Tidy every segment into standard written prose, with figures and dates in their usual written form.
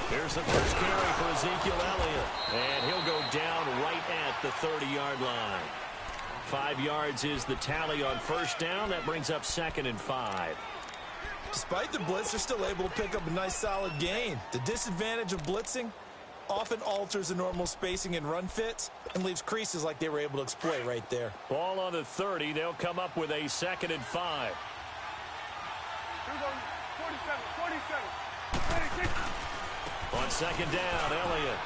Here's the first carry for Ezekiel Elliott. And he'll go down right at the 30-yard line. 5 yards is the tally on first down. That brings up 2nd and 5. Despite the blitz, they're still able to pick up a nice solid gain. The disadvantage of blitzing often alters the normal spacing and run fits and leaves creases like they were able to exploit right there. Ball on the 30. They'll come up with a 2nd and 5. 47. On 2nd down, Elliott.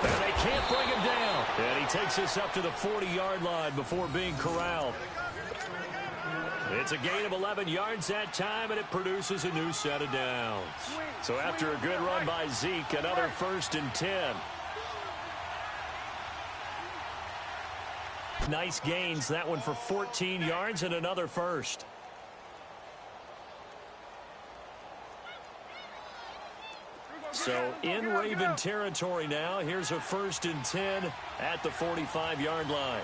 And they can't bring him down. And he takes us up to the 40-yard line before being corralled. It's a gain of 11 yards that time, and it produces a new set of downs. So after a good run by Zeke, another 1st and 10. Nice gains, that one for 14 yards and another first. So in Raven territory now. Here's a 1st and 10 at the 45-yard line.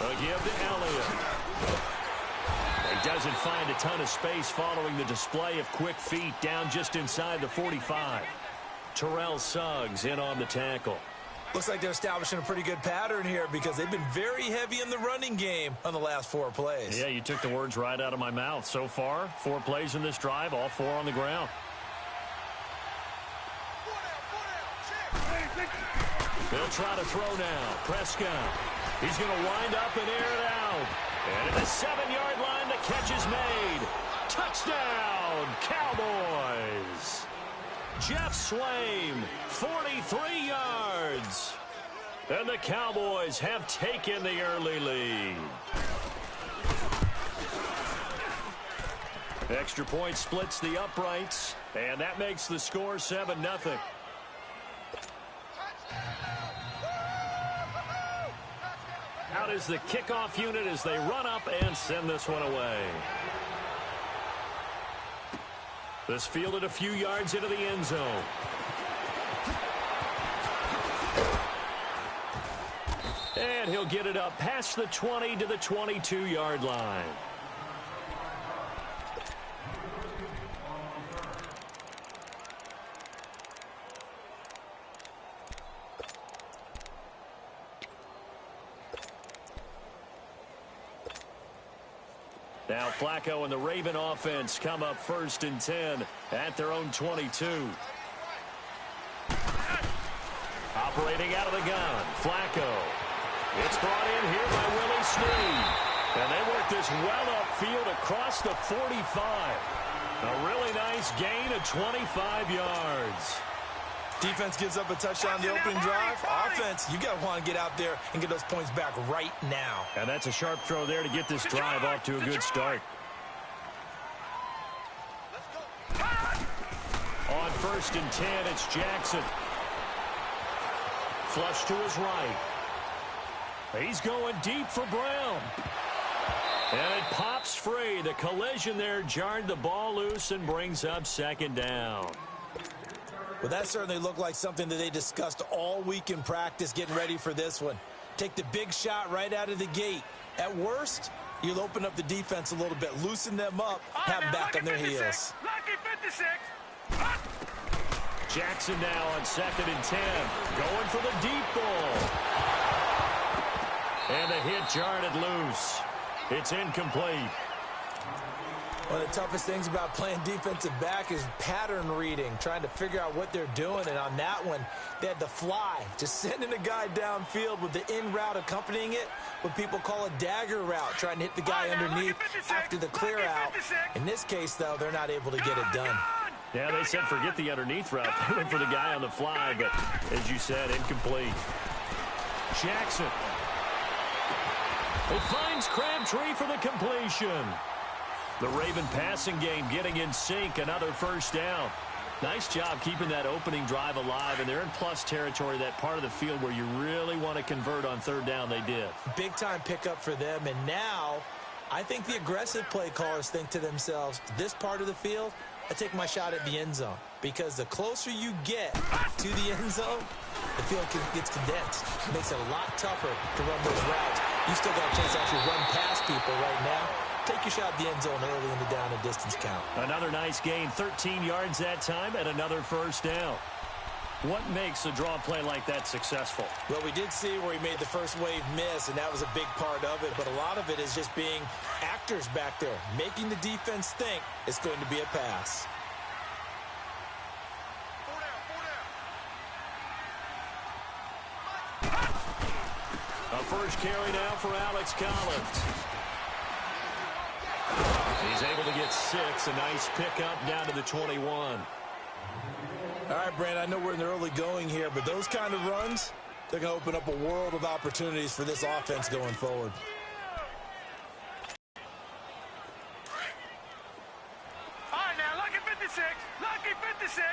A give to Elliott. He doesn't find a ton of space following the display of quick feet down just inside the 45. Terrell Suggs in on the tackle. Looks like they're establishing a pretty good pattern here because they've been very heavy in the running game on the last 4 plays. Yeah, you took the words right out of my mouth. So far, 4 plays in this drive, all 4 on the ground. They'll try to throw now. Prescott. He's going to wind up and air it out. And at the 7-yard line, the catch is made. Touchdown, Cowboys. Jeff Swaim, 43 yards. And the Cowboys have taken the early lead. Extra point splits the uprights, and that makes the score 7-0. Out is the kickoff unit as they run up and send this one away. This fielded a few yards into the end zone. And he'll get it up past the 20 to the 22-yard line. Now Flacco and the Raven offense come up 1st and 10 at their own 22. Operating out of the gun, Flacco. It's brought in here by Willie Snead. And they work this well upfield across the 45. A really nice gain of 25 yards. Defense gives up a touchdown the opening drive. Offense, you got to want to get out there and get those points back right now. And that's a sharp throw there to get this drive off to a good start. On 1st and 10, it's Jackson. Flush to his right. He's going deep for Brown. And it pops free. The collision there jarred the ball loose and brings up 2nd down. Well, that certainly looked like something that they discussed all week in practice getting ready for this one. Take the big shot right out of the gate. At worst, you'll open up the defense a little bit, loosen them up, have them back on their heels. Lucky 56. Jackson now on 2nd and 10. Going for the deep ball. And the hit jarred it loose. It's incomplete. One of the toughest things about playing defensive back is pattern reading, trying to figure out what they're doing. And on that one, they had to fly, just sending a guy downfield with the in route accompanying it, what people call a dagger route, trying to hit the guy underneath after the clear out. In this case, though, they're not able to get it done. Yeah, they said forget the underneath route. They went for the guy on the fly, but as you said, incomplete. Jackson. It finds Crabtree for the completion. The Raven passing game getting in sync, another 1st down. Nice job keeping that opening drive alive, and they're in plus territory, that part of the field where you really want to convert on 3rd down. They did. Big-time pickup for them, and now I think the aggressive play callers think to themselves, this part of the field, I take my shot at the end zone, because the closer you get to the end zone, the field gets condensed. It makes it a lot tougher to run those routes. You still got a chance to actually run past people right now. take your shot at the end zone early in the down and distance count. Another nice gain, 13 yards that time, and another first down. What makes a draw play like that successful? Well, we did see where he made the first wave miss, and that was a big part of it. But a lot of it is just being actors back there, making the defense think it's going to be a pass. A first carry now for Alex Collins. He's able to get 6. A nice pickup down to the 21. All right, Brand, I know we're in the early going here, but those kind of runs, they're going to open up a world of opportunities for this offense going forward. All right, now, lucky 56. Lucky 56.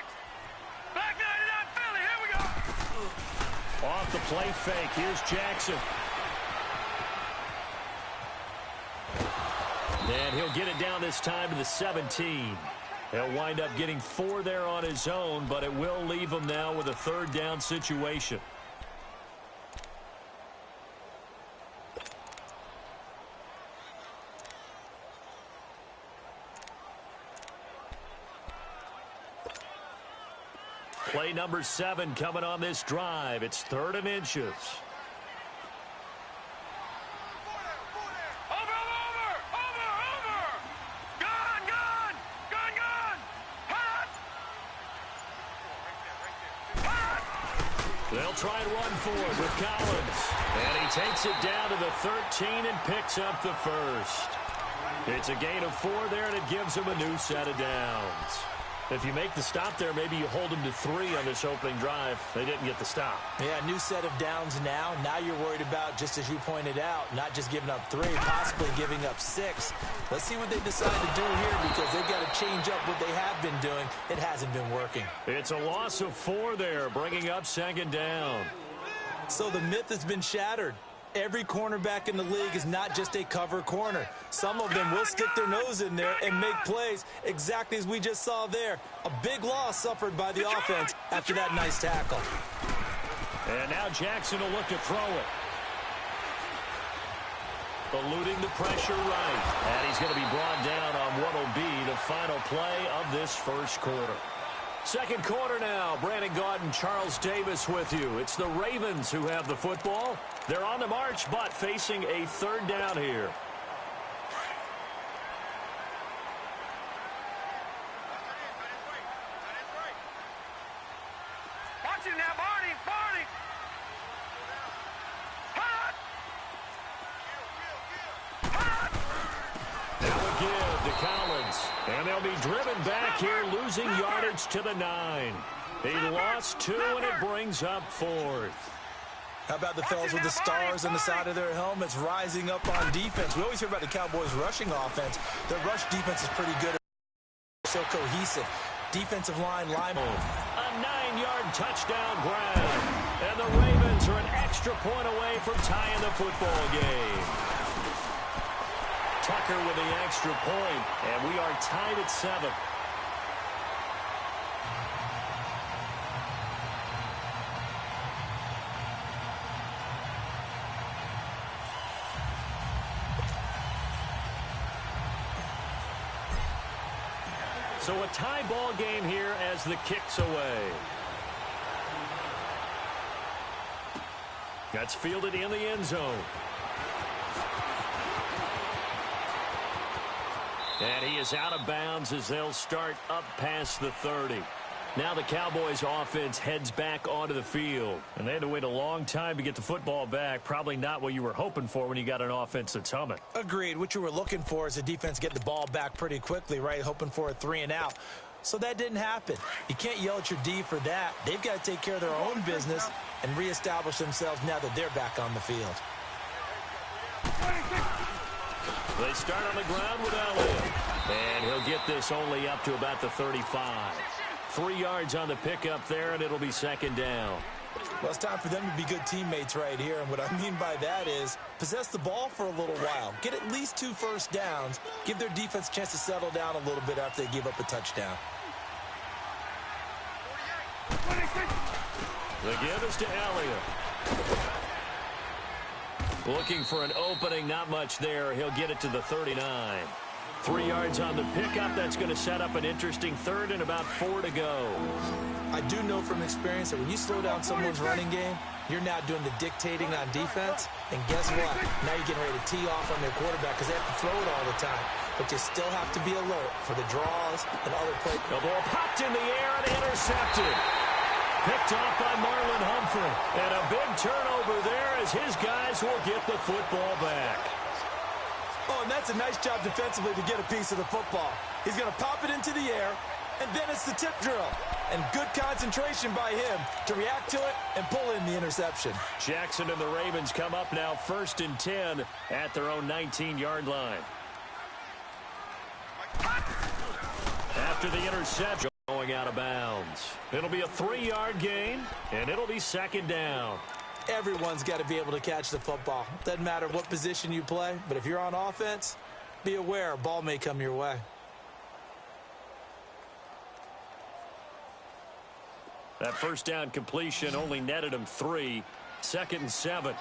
Back 99 Philly. Here we go. Off the play fake. Here's Jackson. And he'll get it down this time to the 17. He'll wind up getting 4 there on his own, but it will leave him now with a third down situation. Play number 7 coming on this drive. It's 3rd and inches. They'll try and run for it with Collins. And he takes it down to the 13 and picks up the first. It's a gain of 4 there, and it gives him a new set of downs. If you make the stop there, maybe you hold them to 3 on this opening drive. They didn't get the stop. Yeah, new set of downs now. Now you're worried about, just as you pointed out, not just giving up 3, possibly giving up 6. Let's see what they decide to do here, because they've got to change up what they have been doing. It hasn't been working. It's a loss of 4 there, bringing up 2nd down. So the myth has been shattered. Every cornerback in the league is not just a cover corner. Some of them will stick their nose in there and make plays exactly as we just saw there. A big loss suffered by the offense after that nice tackle. And now Jackson will look to throw it. Eluding the pressure right. And he's going to be brought down on what will be the final play of this first quarter. Second quarter now. Brandon Gaudin and Charles Davis with you. It's the Ravens who have the football. They're on the march, but facing a 3rd down here. Watch it now, Barney. Barney. Hot. Hot. Now a give to Collins. And they'll be driven back here, losing yardage to the 9. He lost 2, and it brings up 4th. How about the fellas with the stars on the side of their helmets rising up on defense? We always hear about the Cowboys' rushing offense. Their rush defense is pretty good. So cohesive. Defensive line, lineman. A 9-yard touchdown grab. And the Ravens are an extra point away from tying the football game. Tucker with the extra point, and we are tied at 7. So a tie ball game here as the kick's away. That's fielded in the end zone. And he is out of bounds as they'll start up past the 30. Now the Cowboys offense heads back onto the field. And they had to wait a long time to get the football back. Probably not what you were hoping for when you got an offense that's humming. Agreed. What you were looking for is the defense getting the ball back pretty quickly, right? Hoping for a 3 and out. So that didn't happen. You can't yell at your D for that. They've got to take care of their own business and reestablish themselves now that they're back on the field. They start on the ground with Elliott. And he'll get this only up to about the 35. 3 yards on the pickup there, and it'll be 2nd down. Well, it's time for them to be good teammates right here. And what I mean by that is possess the ball for a little while. Get at least 2 first downs. Give their defense a chance to settle down a little bit after they give up a touchdown. The give is to Elliott. Looking for an opening, not much there. He'll get it to the 39. 3 yards on the pickup. That's going to set up an interesting third and about 4 to go. I do know from experience that when you slow down someone's running game, you're now doing the dictating on defense. And guess what? Now you're getting ready to tee off on their quarterback because they have to throw it all the time. But you still have to be alert for the draws and other plays. The ball popped in the air and intercepted. Picked off by Marlon Humphrey. And a big turnover there as his guys will get the football back. Oh, and that's a nice job defensively to get a piece of the football. He's going to pop it into the air, and then it's the tip drill. And good concentration by him to react to it and pull in the interception. Jackson and the Ravens come up now 1st and 10 at their own 19-yard line. After the interception, going out of bounds. It'll be a 3-yard gain, and it'll be 2nd down. Everyone's got to be able to catch the football. Doesn't matter what position you play, but if you're on offense, be aware a ball may come your way. That first down completion only netted him 3. 2nd and 7.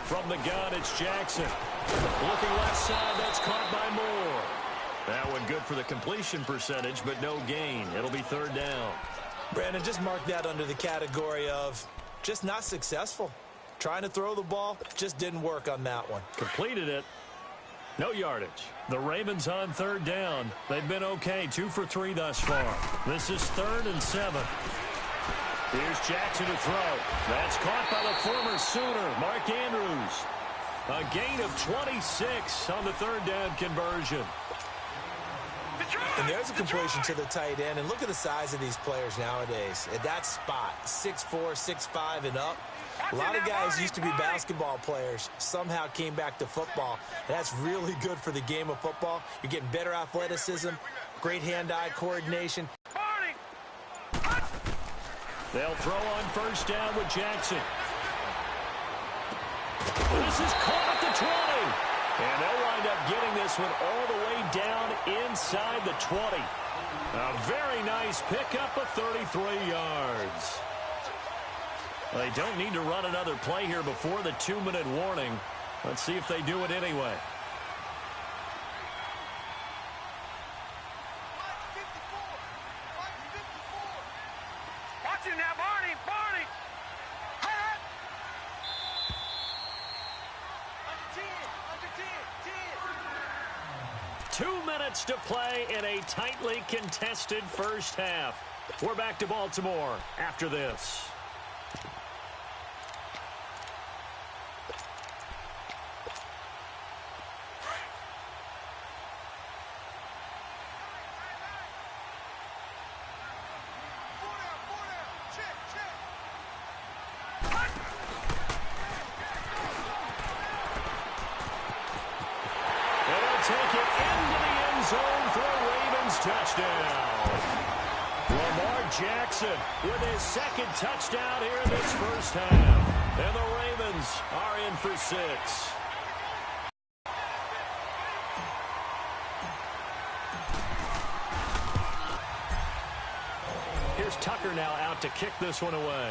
From the gun, it's Jackson. Looking left side, that's caught by Moore. That one good for the completion percentage, but no gain. It'll be 3rd down. Brandon, just mark that under the category of just not successful. Trying to throw the ball, just didn't work on that one. Completed it. No yardage. The Ravens on 3rd down. They've been okay, 2 for 3 thus far. This is 3rd and 7. Here's Jackson to throw. That's caught by the former Sooner, Mark Andrews. A gain of 26 on the 3rd down conversion. And there's a completion to the tight end. And look at the size of these players nowadays. At that spot, 6'4", 6'5", and up. A lot of guys used to be basketball players, somehow came back to football. And that's really good for the game of football. You're getting better athleticism, great hand-eye coordination. They'll throw on 1st down with Jackson. This is caught at the 20. And they'll wind up getting this one all the way down inside the 20. A very nice pickup of 33 yards. They don't need to run another play here before the 2-minute warning. Let's see if they do it anyway. Watch him now, Barney! Barney! 2 minutes to play in a tightly contested first half. We're back to Baltimore after this. Take it into the end zone for a Ravens touchdown. Lamar Jackson with his 2nd touchdown here in this first half. And the Ravens are in for 6. Here's Tucker now out to kick this one away.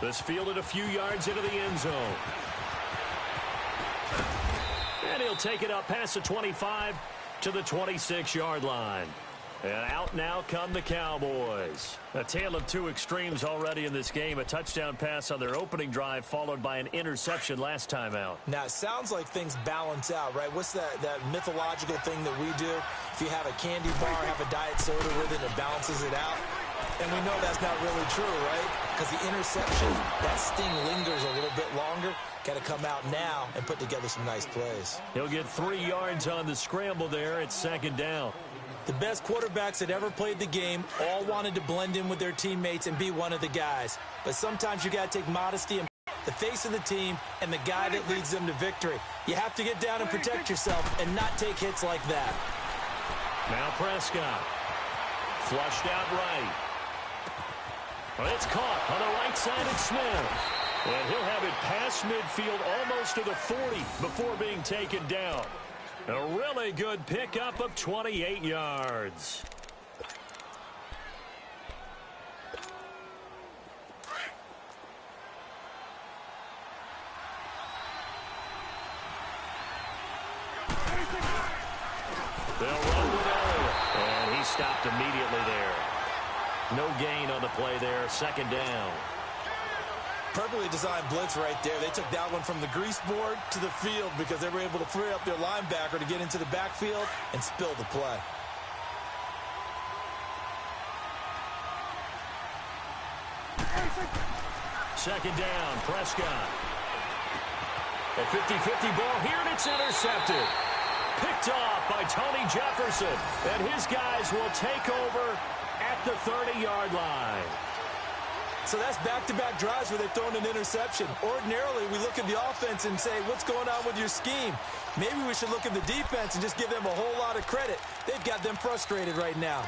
This fielded a few yards into the end zone. And he'll take it up past the 25 to the 26-yard line. And out now come the Cowboys. A tale of 2 extremes already in this game. A touchdown pass on their opening drive followed by an interception last time out. Now, it sounds like things balance out, right? What's that mythological thing that we do? If you have a candy bar, have a diet soda with it, it balances it out. And we know that's not really true, right? Because the interception, that sting lingers a little bit longer. Got to come out now and put together some nice plays. He'll get 3 yards on the scramble there. It's 2nd down. The best quarterbacks that ever played the game all wanted to blend in with their teammates and be one of the guys. But sometimes you got to take modesty and the face of the team and the guy that leads them to victory. You have to get down and protect yourself and not take hits like that. Now Prescott. Flushed out right. Well, it's caught on the right side of Smith. And he'll have it past midfield almost to the 40 before being taken down. A really good pickup of 28 yards. They'll run with Elliott, and he stopped immediately there. No gain on the play there, second down. Perfectly designed blitz right there. They took that one from the grease board to the field because they were able to free up their linebacker to get into the backfield and spill the play. Second down, Prescott. A 50-50 ball here, and it's intercepted. Picked off by Tony Jefferson, and his guys will take over at the 30-yard line. So that's back-to-back drives where they've thrown an interception. Ordinarily, we look at the offense and say, what's going on with your scheme? Maybe we should look at the defense and just give them a whole lot of credit. They've got them frustrated right now.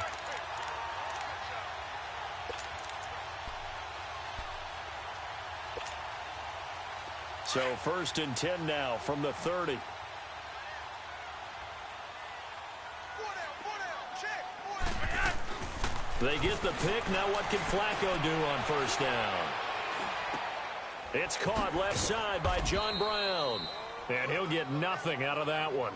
So 1st and 10 now from the 30. They get the pick. Now what can Flacco do on 1st down? It's caught left side by John Brown. And he'll get nothing out of that one.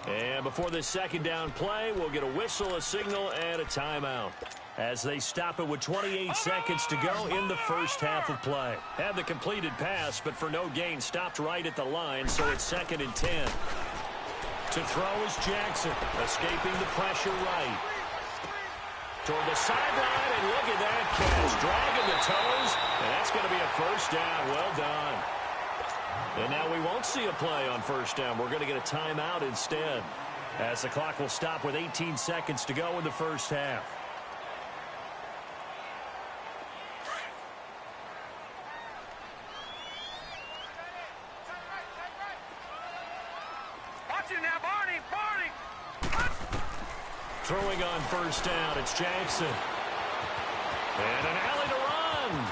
And before this 2nd down play, we'll get a whistle, a signal, and a timeout, as they stop it with 28 seconds to go in the 1st half of play. Had the completed pass, but for no gain, stopped right at the line, so it's 2nd and 10. To throw is Jackson, escaping the pressure right. Toward the sideline, and look at that catch. Dragging the toes, and that's going to be a 1st down. Well done. And now we won't see a play on 1st down. We're going to get a timeout instead, as the clock will stop with 18 seconds to go in the 1st half. Watch him now, Barney! Throwing on 1st down, it's Jackson. And an alley to run.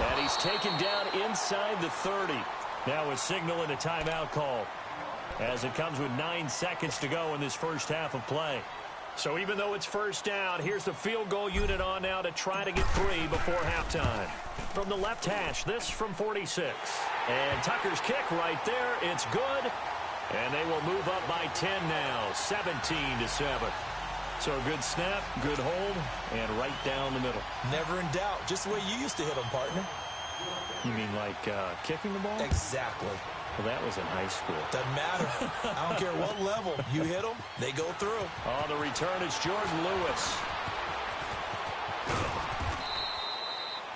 And he's taken down inside the 30. Now a signal and a timeout call, as it comes with 9 seconds to go in this 1st half of play. So even though it's 1st down, here's the field goal unit on now to try to get 3 before halftime. From the left hash, this from 46. And Tucker's kick right there. It's good. And they will move up by 10 now, 17-7. So a good snap, good hold, and right down the middle. Never in doubt. Just the way you used to hit them, partner. You mean like kicking the ball? Exactly. Well, that was in high school. Doesn't matter. I don't care what level. You hit them, they go through. On the return, it's Jordan Lewis.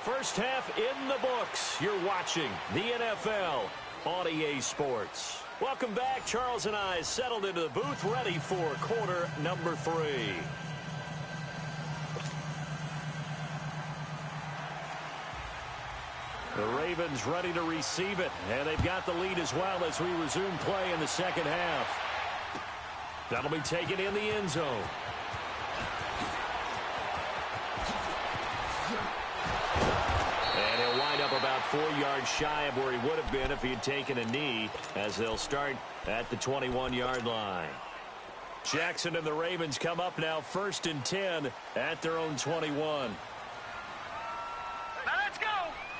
1st half in the books. You're watching the NFL on EA Sports. Welcome back. Charles and I settled into the booth, ready for quarter number 3. The Ravens ready to receive it, and they've got the lead as well as we resume play in the 2nd half. That'll be taken in the end zone. And he'll wind up about 4 yards shy of where he would have been if he had taken a knee, as they'll start at the 21-yard line. Jackson and the Ravens come up now 1st and 10 at their own 21. Now let's go!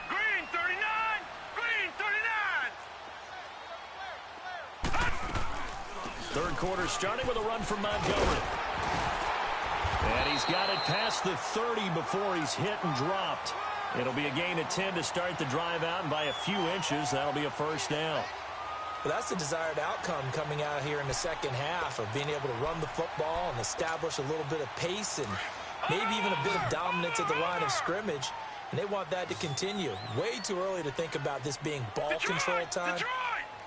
Green 39! Green 39! 3rd quarter starting with a run from Montgomery. And he's got it past the 30 before he's hit and dropped. It'll be a gain of 10 to start the drive out, and by a few inches, that'll be a 1st down. Well, that's the desired outcome coming out here in the 2nd half, of being able to run the football and establish a little bit of pace and maybe even a bit of dominance at the line of scrimmage. And they want that to continue. Way too early to think about this being ball control time.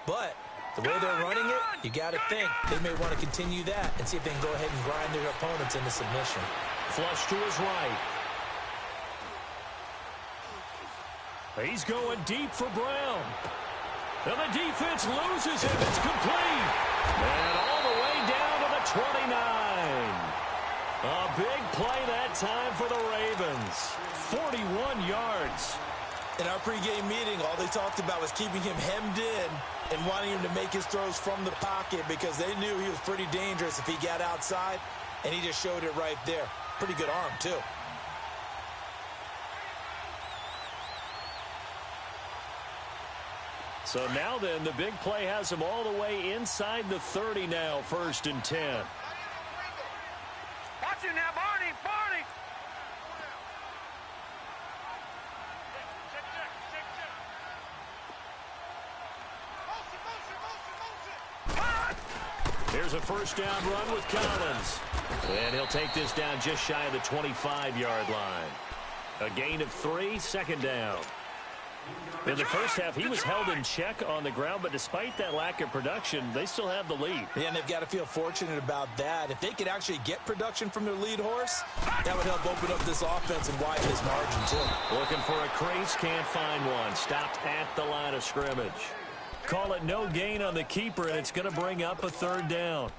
But the way they're running it, you got to think they may want to continue that and see if they can go ahead and grind their opponents into submission. Flush to his right. He's going deep for Brown. And the defense loses it. It's complete. And all the way down to the 29. A big play that time for the Ravens. 41 yards. In our pregame meeting, all they talked about was keeping him hemmed in and wanting him to make his throws from the pocket because they knew he was pretty dangerous if he got outside, and he just showed it right there. Pretty good arm, too. So now then, the big play has him all the way inside the 30 now, 1st and 10. Watch it now, Barney, Barney. Here's a first down run with Collins. And he'll take this down just shy of the 25-yard line. A gain of 3, 2nd down. In the first half, he was held in check on the ground, but despite that lack of production, they still have the lead. Yeah, and they've got to feel fortunate about that. If they could actually get production from their lead horse, that would help open up this offense and widen his margin, too. Looking for a crease, can't find one. Stopped at the line of scrimmage. Call it no gain on the keeper, and it's going to bring up a 3rd down.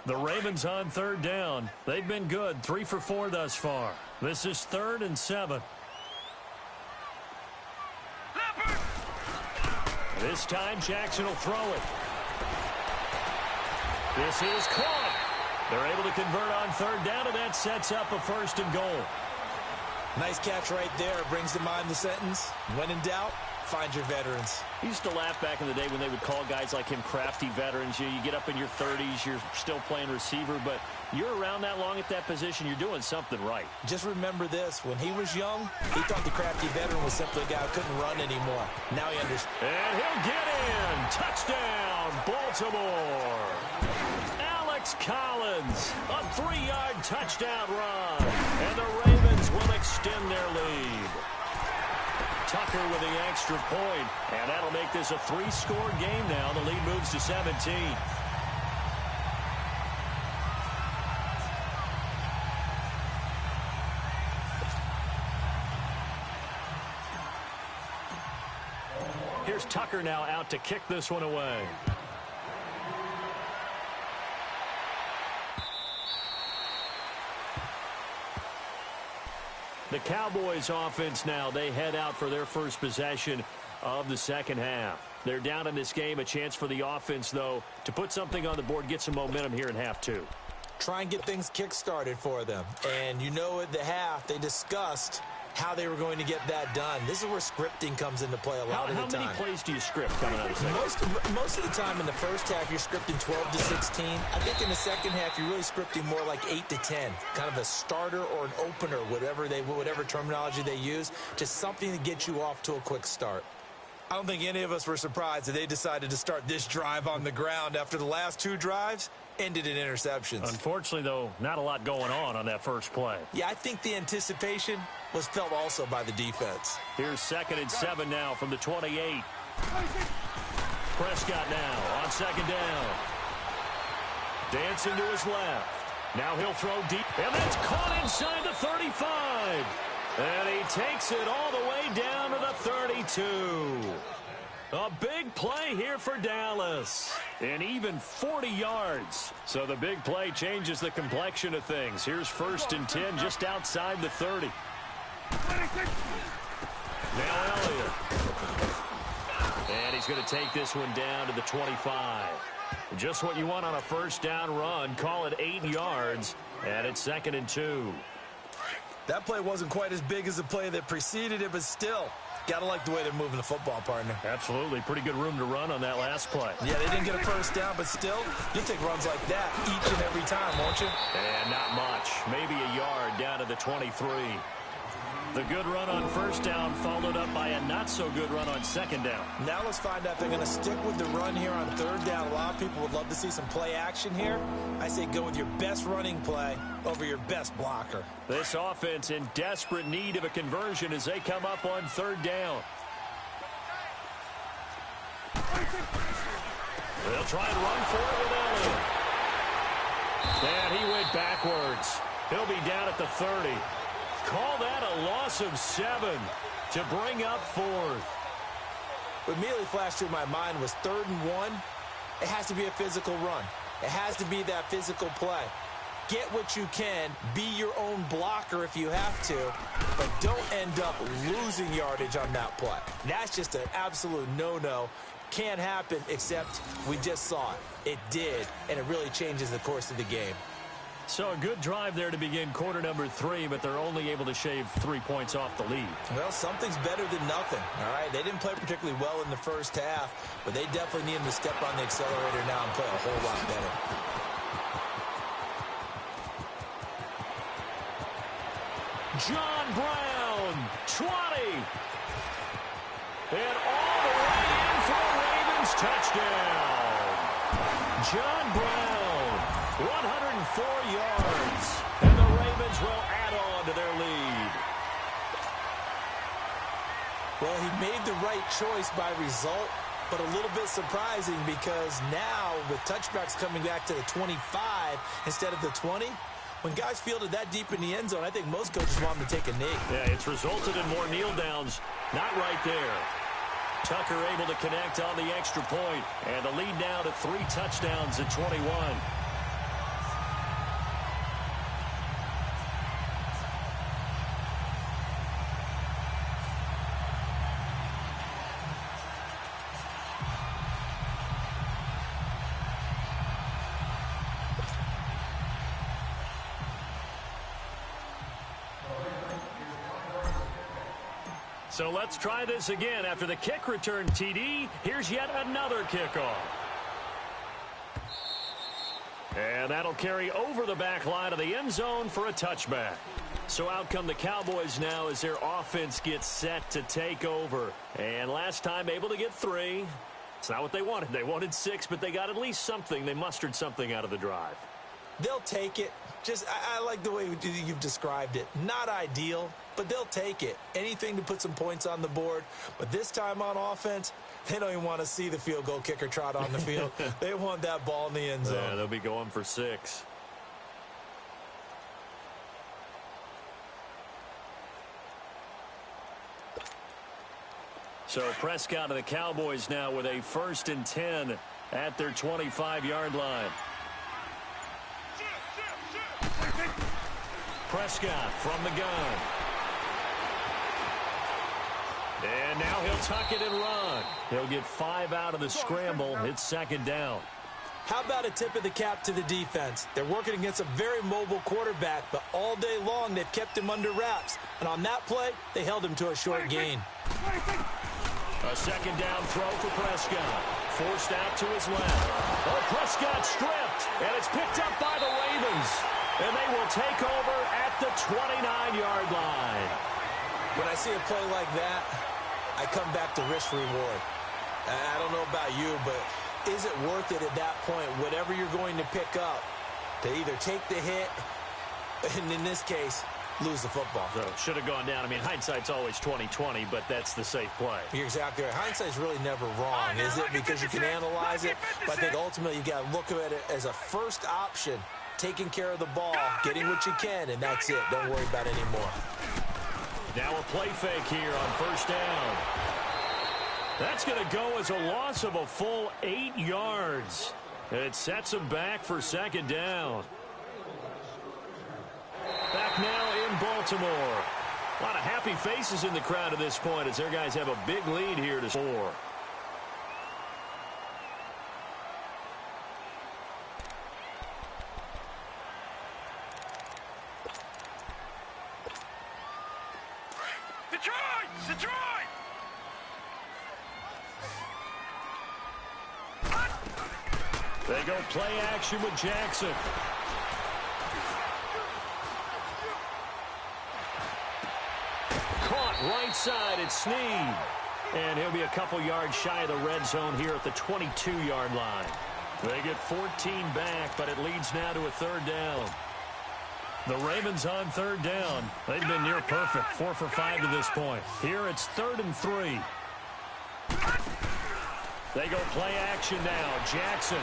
The Ravens on 3rd down. They've been good, 3 for 4 thus far. This is 3rd and 7. This time Jackson will throw it. This is caught. They're able to convert on 3rd down, and that sets up a 1st and goal. Nice catch right there. Brings to mind the sentence, when in doubt, find your veterans. I used to laugh back in the day when they would call guys like him crafty veterans. You get up in your 30s, you're still playing receiver, but you're around that long at that position, you're doing something right. Just remember this. When he was young, he thought the crafty veteran was simply a guy who couldn't run anymore. Now he understands. And he'll get in. Touchdown, Baltimore. Alex Collins, a 3-yard touchdown run. And the Ravens will extend their lead. Tucker with the extra point, and that'll make this a 3-score game now. The lead moves to 17. Here's Tucker now out to kick this one away. The Cowboys offense now, they head out for their first possession of the 2nd half. They're down in this game. A chance for the offense, though, to put something on the board, get some momentum here in half 2. Try and get things kick-started for them. And you know at the half, they discussed how they were going to get that done. This is where scripting comes into play a lot of the time. How many plays do you script coming out of the second? Most of the time in the first half, you're scripting 12 to 16. I think in the second half, you're really scripting more like 8 to 10. Kind of a starter or an opener, whatever terminology they use, just something to get you off to a quick start. I don't think any of us were surprised that they decided to start this drive on the ground after the last 2 drives ended in interceptions. Unfortunately, though, not a lot going on that first play. Yeah, I think the anticipation was felt also by the defense. Here's 2nd and 7 now from the 28. Prescott now on 2nd down. Dancing to his left. Now he'll throw deep, and that's caught inside the 35. And he takes it all the way down to the 32. A big play here for Dallas. And even 40 yards. So the big play changes the complexion of things. Here's 1st and 10 just outside the 30. Now Elliott. And he's going to take this one down to the 25. Just what you want on a 1st down run. Call it 8 yards. And it's 2nd and 2. That play wasn't quite as big as the play that preceded it, but still, got to like the way they're moving the football, partner. Absolutely. Pretty good room to run on that last play. Yeah, they didn't get a 1st down, but still, you'll take runs like that each and every time, won't you? And not much. Maybe a yard down to the 23. The good run on 1st down followed up by a not-so-good run on 2nd down. Now let's find out if they're going to stick with the run here on 3rd down. A lot of people would love to see some play action here. I say go with your best running play over your best blocker. This offense in desperate need of a conversion as they come up on 3rd down. They'll try and run for it with Elliott. And he went backwards. He'll be down at the 30. Call that a loss of 7 to bring up 4th. What immediately flashed through my mind was 3rd and 1. It has to be a physical run. It has to be that physical play. get what you can, be your own blocker if you have to, but don't end up losing yardage on that play. That's just an absolute no-no. Can't happen, except we just saw it. It did, and it really changes the course of the game. So a good drive there to begin quarter number 3, but they're only able to shave 3 points off the lead. Well, something's better than nothing, all right? They didn't play particularly well in the first half, but they definitely need them to step on the accelerator now and play a whole lot better. John Brown, 20. And all the way in for a Ravens touchdown. John Brown, 104 yards. And the Ravens will add on to their lead. Well, he made the right choice by result, but a little bit surprising because now with touchbacks coming back to the 25 instead of the 20, when guys fielded that deep in the end zone, I think most coaches want them to take a knee. Yeah, it's resulted in more kneel downs. Not right there. Tucker able to connect on the extra point, and the lead now to 3 touchdowns at 21. So let's try this again. After the kick return TD, here's yet another kickoff. And that'll carry over the back line of the end zone for a touchback. So out come the Cowboys now as their offense gets set to take over. And last time able to get 3. It's not what they wanted. They wanted 6, but they got at least something. They mustered something out of the drive. They'll take it. I like the way you've described it. Not ideal, but they'll take it. Anything to put some points on the board. But this time on offense, they don't even want to see the field goal kicker trot on the field. They want that ball in the end zone. Yeah, they'll be going for 6. So Prescott of the Cowboys now with a 1st and 10 at their 25-yard line. Prescott from the gun. And now he'll tuck it and run. He'll get 5 out of the scramble. It's 2nd down. How about a tip of the cap to the defense? They're working against a very mobile quarterback, but all day long they've kept him under wraps. And on that play, they held him to a short gain. A 2nd down throw for Prescott. Forced out to his left. Oh, Prescott stripped, and it's picked up by the Ravens. And they will take over at the 29-yard line. When I see a play like that, I come back to risk-reward. I don't know about you, but is it worth it at that point, whatever you're going to pick up, to either take the hit, and in this case, lose the football? So should have gone down. I mean, hindsight's always 20/20, but that's the safe play. You're exactly right. Hindsight's really never wrong, is it? Because you can analyze it, but I think ultimately you got to look at it as a first option, taking care of the ball, getting what you can, and that's it. Don't worry about it anymore. Now a play fake here on 1st down. That's going to go as a loss of a full 8 yards. It sets them back for 2nd down. Back now in Baltimore. A lot of happy faces in the crowd at this point as their guys have a big lead here to score. Detroit! They go play action with Jackson. Caught right side, it's Snead. And he'll be a couple yards shy of the red zone here at the 22-yard line. They get 14 back, but it leads now to a 3rd down. The Ravens on 3rd down. They've been near perfect, 4 for 5 to this point. Here it's 3rd and 3. They go play action now. Jackson.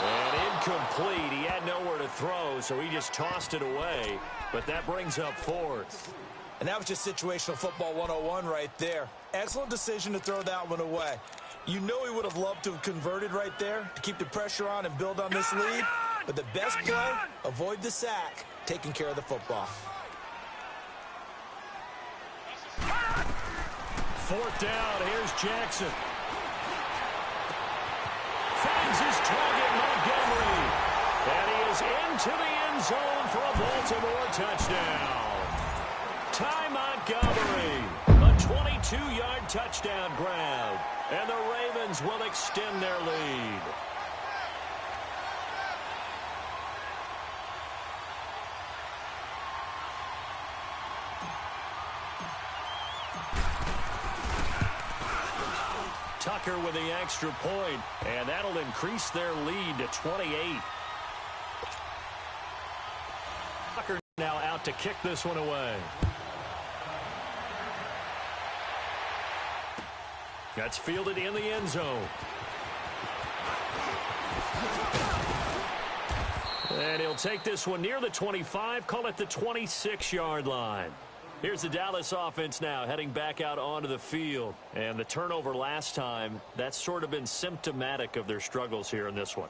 And incomplete. He had nowhere to throw, so he just tossed it away. But that brings up 4th. And that was just situational football 101 right there. Excellent decision to throw that one away. You know he would have loved to have converted right there to keep the pressure on and build on this lead. But the best play, avoid the sack, taking care of the football. 4th down, here's Jackson. Finds his target, Montgomery. And he is into the end zone for a Baltimore touchdown. Ty Montgomery, a 22-yard touchdown grab. And the Ravens will extend their lead. Tucker with the extra point, and that'll increase their lead to 28. Tucker now out to kick this one away. That's fielded in the end zone. And he'll take this one near the 25, call it the 26-yard line. Here's the Dallas offense now heading back out onto the field. And the turnover last time, that's sort of been symptomatic of their struggles here in this one.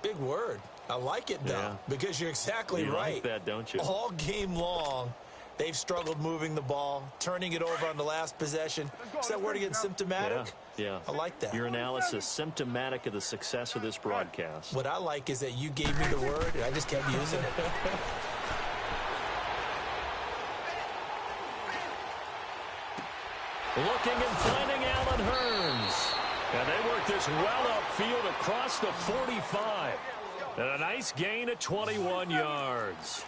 Big word. I like it, though, because you're exactly right. You like that, don't you? All game long, they've struggled moving the ball, turning it over on the last possession. Is that word again, symptomatic? Yeah. I like that. Your analysis, symptomatic of the success of this broadcast. What I like is that you gave me the word, and I just kept using it. Looking and finding Allen Hurns. And they work this well upfield across the 45. And a nice gain of 21 yards.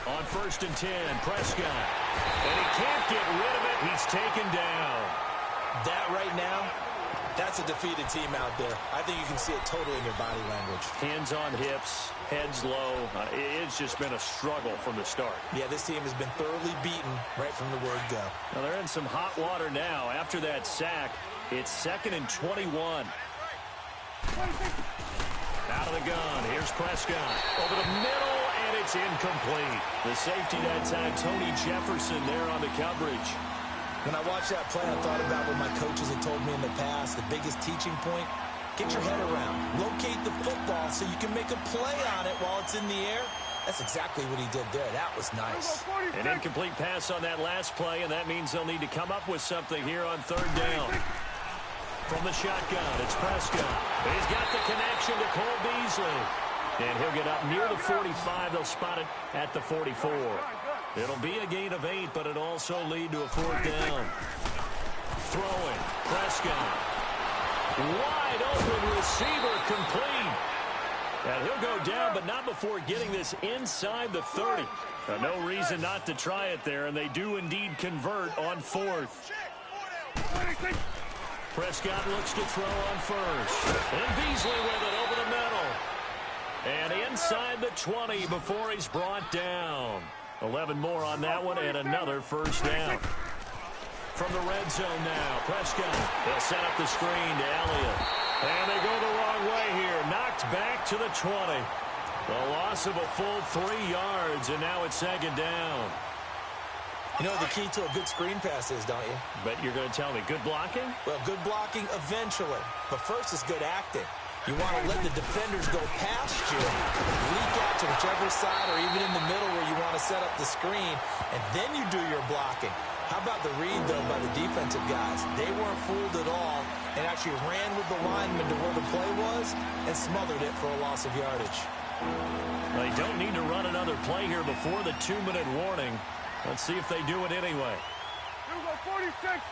On 1st and 10, Prescott. And he can't get rid of it. He's taken down. That right now, that's a defeated team out there. I think you can see it totally in their body language. Hands on hips, heads low. It's just been a struggle from the start. Yeah, this team has been thoroughly beaten right from the word go. Now they're in some hot water now. After that sack, it's 2nd and 21. Out of the gun. Here's Prescott. Over the middle, and it's incomplete. The safety that time, Tony Jefferson there on the coverage. When I watched that play, I thought about what my coaches had told me in the past. The biggest teaching point, get your head around. Locate the football so you can make a play on it while it's in the air. That's exactly what he did there. That was nice. An incomplete pass on that last play, and that means they'll need to come up with something here on 3rd down. From the shotgun, it's Prescott. He's got the connection to Cole Beasley. And he'll get up near the 45. They'll spot it at the 44. It'll be a gain of 8, but it'll also lead to a 4th down. Throwing, Prescott. Wide open receiver, complete. And he'll go down, but not before getting this inside the 30. No reason not to try it there, and they do indeed convert on 4th. Prescott looks to throw on 1st. And Beasley with it over the middle. And inside the 20 before he's brought down. 11 more on that one, and another 1st down. From the red zone now, Prescott. They'll set up the screen to Elliott. And they go the wrong way here. Knocked back to the 20. The loss of a full 3 yards, and now it's 2nd down. You know what the key to a good screen pass is, don't you? But you're going to tell me good blocking? Well, good blocking eventually. But first is good acting. You want to let the defenders go past you, leak out to whichever side or even in the middle where you want to set up the screen, and then you do your blocking. How about the read, though, by the defensive guys? They weren't fooled at all and actually ran with the lineman to where the play was and smothered it for a loss of yardage. They don't need to run another play here before the 2-minute warning. Let's see if they do it anyway. 46.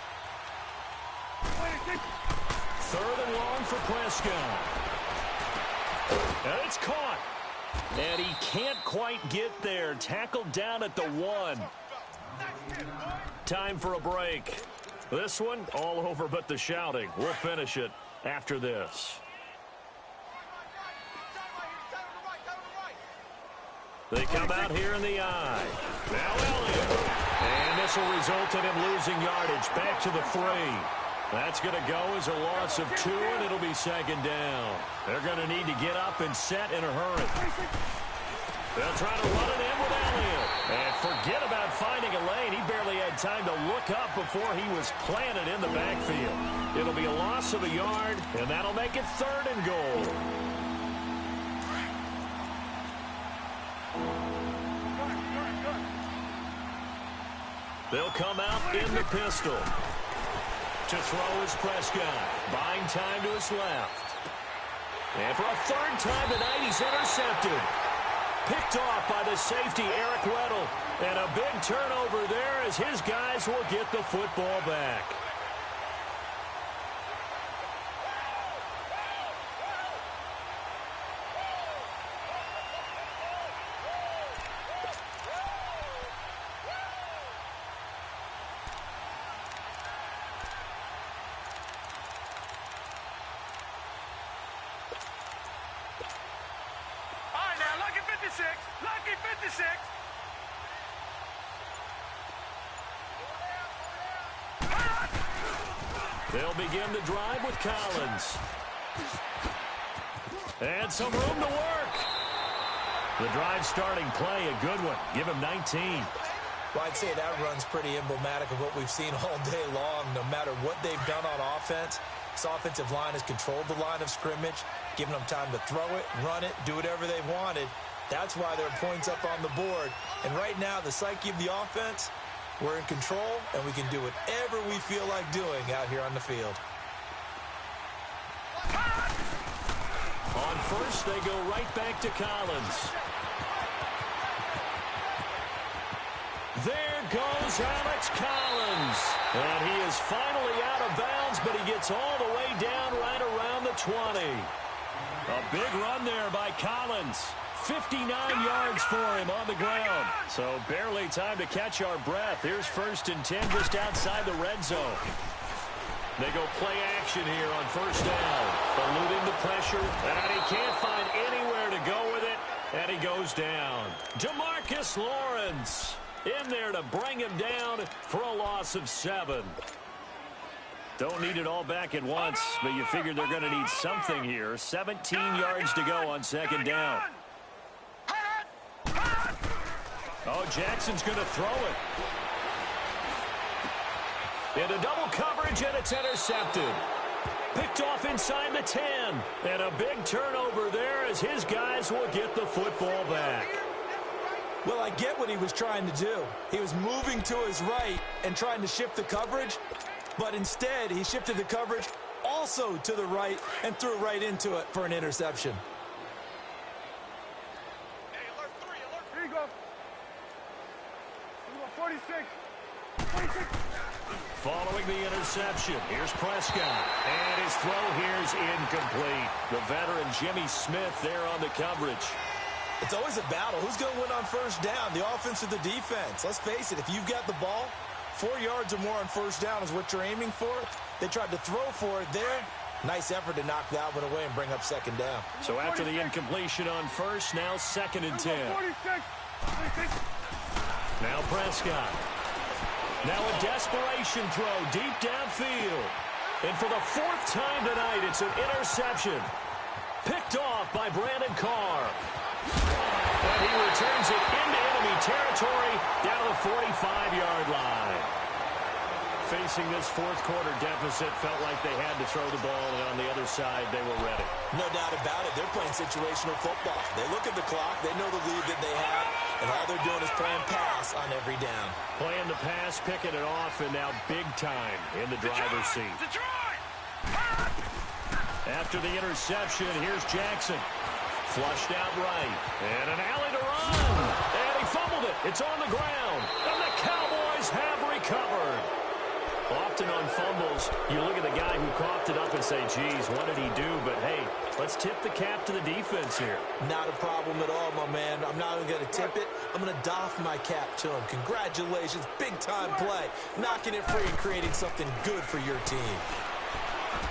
3rd and long for Prescott. And it's caught. And he can't quite get there. Tackled down at the 1. Time for a break. This one, all over but the shouting. We'll finish it after this. They come out here in the eye. Now Elliott. And this will result in him losing yardage. Back to the 3. That's going to go as a loss of 2, and it'll be 2nd down. They're going to need to get up and set in a hurry. They'll try to run it in with Elliott. And forget about finding a lane. He barely had time to look up before he was planted in the backfield. It'll be a loss of a yard, and that'll make it 3rd and goal. They'll come out in the pistol. To throw is Prescott. Buying time to his left. And for a 3rd time tonight, he's intercepted. Picked off by the safety, Eric Weddle. And a big turnover there as his guys will get the football back. Lucky 56. They'll begin the drive with Collins. And some room to work. The drive starting play, a good one. Give him 19. Well, I'd say that run's pretty emblematic of what we've seen all day long. No matter what they've done on offense, this offensive line has controlled the line of scrimmage, given them time to throw it, run it, do whatever they wanted. That's why there are points up on the board. And right now, the psyche of the offense, we're in control, and we can do whatever we feel like doing out here on the field. On first, they go right back to Collins. There goes Alex Collins. And he is finally out of bounds, but he gets all the way down right around the 20. A big run there by Collins. 59 yards for him on the ground. So barely time to catch our breath. Here's 1st and 10 just outside the red zone. They go play action here on 1st down. Eluding the pressure, and he can't find anywhere to go with it, and he goes down. DeMarcus Lawrence in there to bring him down for a loss of 7. Don't need it all back at once, but you figure they're going to need something here. 17 yards to go on 2nd down. Oh, Jackson's going to throw it. Into double coverage, and it's intercepted. Picked off inside the 10. And a big turnover there as his guys will get the football back. Well, I get what he was trying to do. He was moving to his right and trying to shift the coverage, but instead he shifted the coverage also to the right and threw right into it for an interception. Hey, alert 3, alert. Here you go. 46. 46. Following the interception, here's Prescott. And his throw here is incomplete. The veteran Jimmy Smith there on the coverage. It's always a battle. Who's going to win on 1st down, the offense or the defense? Let's face it, if you've got the ball, 4 yards or more on 1st down is what you're aiming for. They tried to throw for it there. Nice effort to knock that one away and bring up 2nd down. So after the incompletion on 1st, now 2nd and 10. 46. Now Prescott. Now a desperation throw deep downfield. And for the 4th time tonight, it's an interception. Picked off by Brandon Carr. And he returns it into enemy territory down to the 45-yard line. Facing this 4th quarter deficit, felt like they had to throw the ball, and on the other side, they were ready. No doubt about it. They're playing situational football. They look at the clock. They know the lead that they have, and all they're doing is playing pass on every down. Playing the pass, picking it off, and now big time in the driver's seat. After the interception, here's Jackson. Flushed out right. And an alley to run. And he fumbled it. It's on the ground. And the Cowboys have recovered. Often on fumbles, you look at the guy who coughed it up and say, geez, what did he do? But, hey, let's tip the cap to the defense here. Not a problem at all, my man. I'm not even going to tip it. I'm going to doff my cap to him. Congratulations. Big-time play. Knocking it free and creating something good for your team.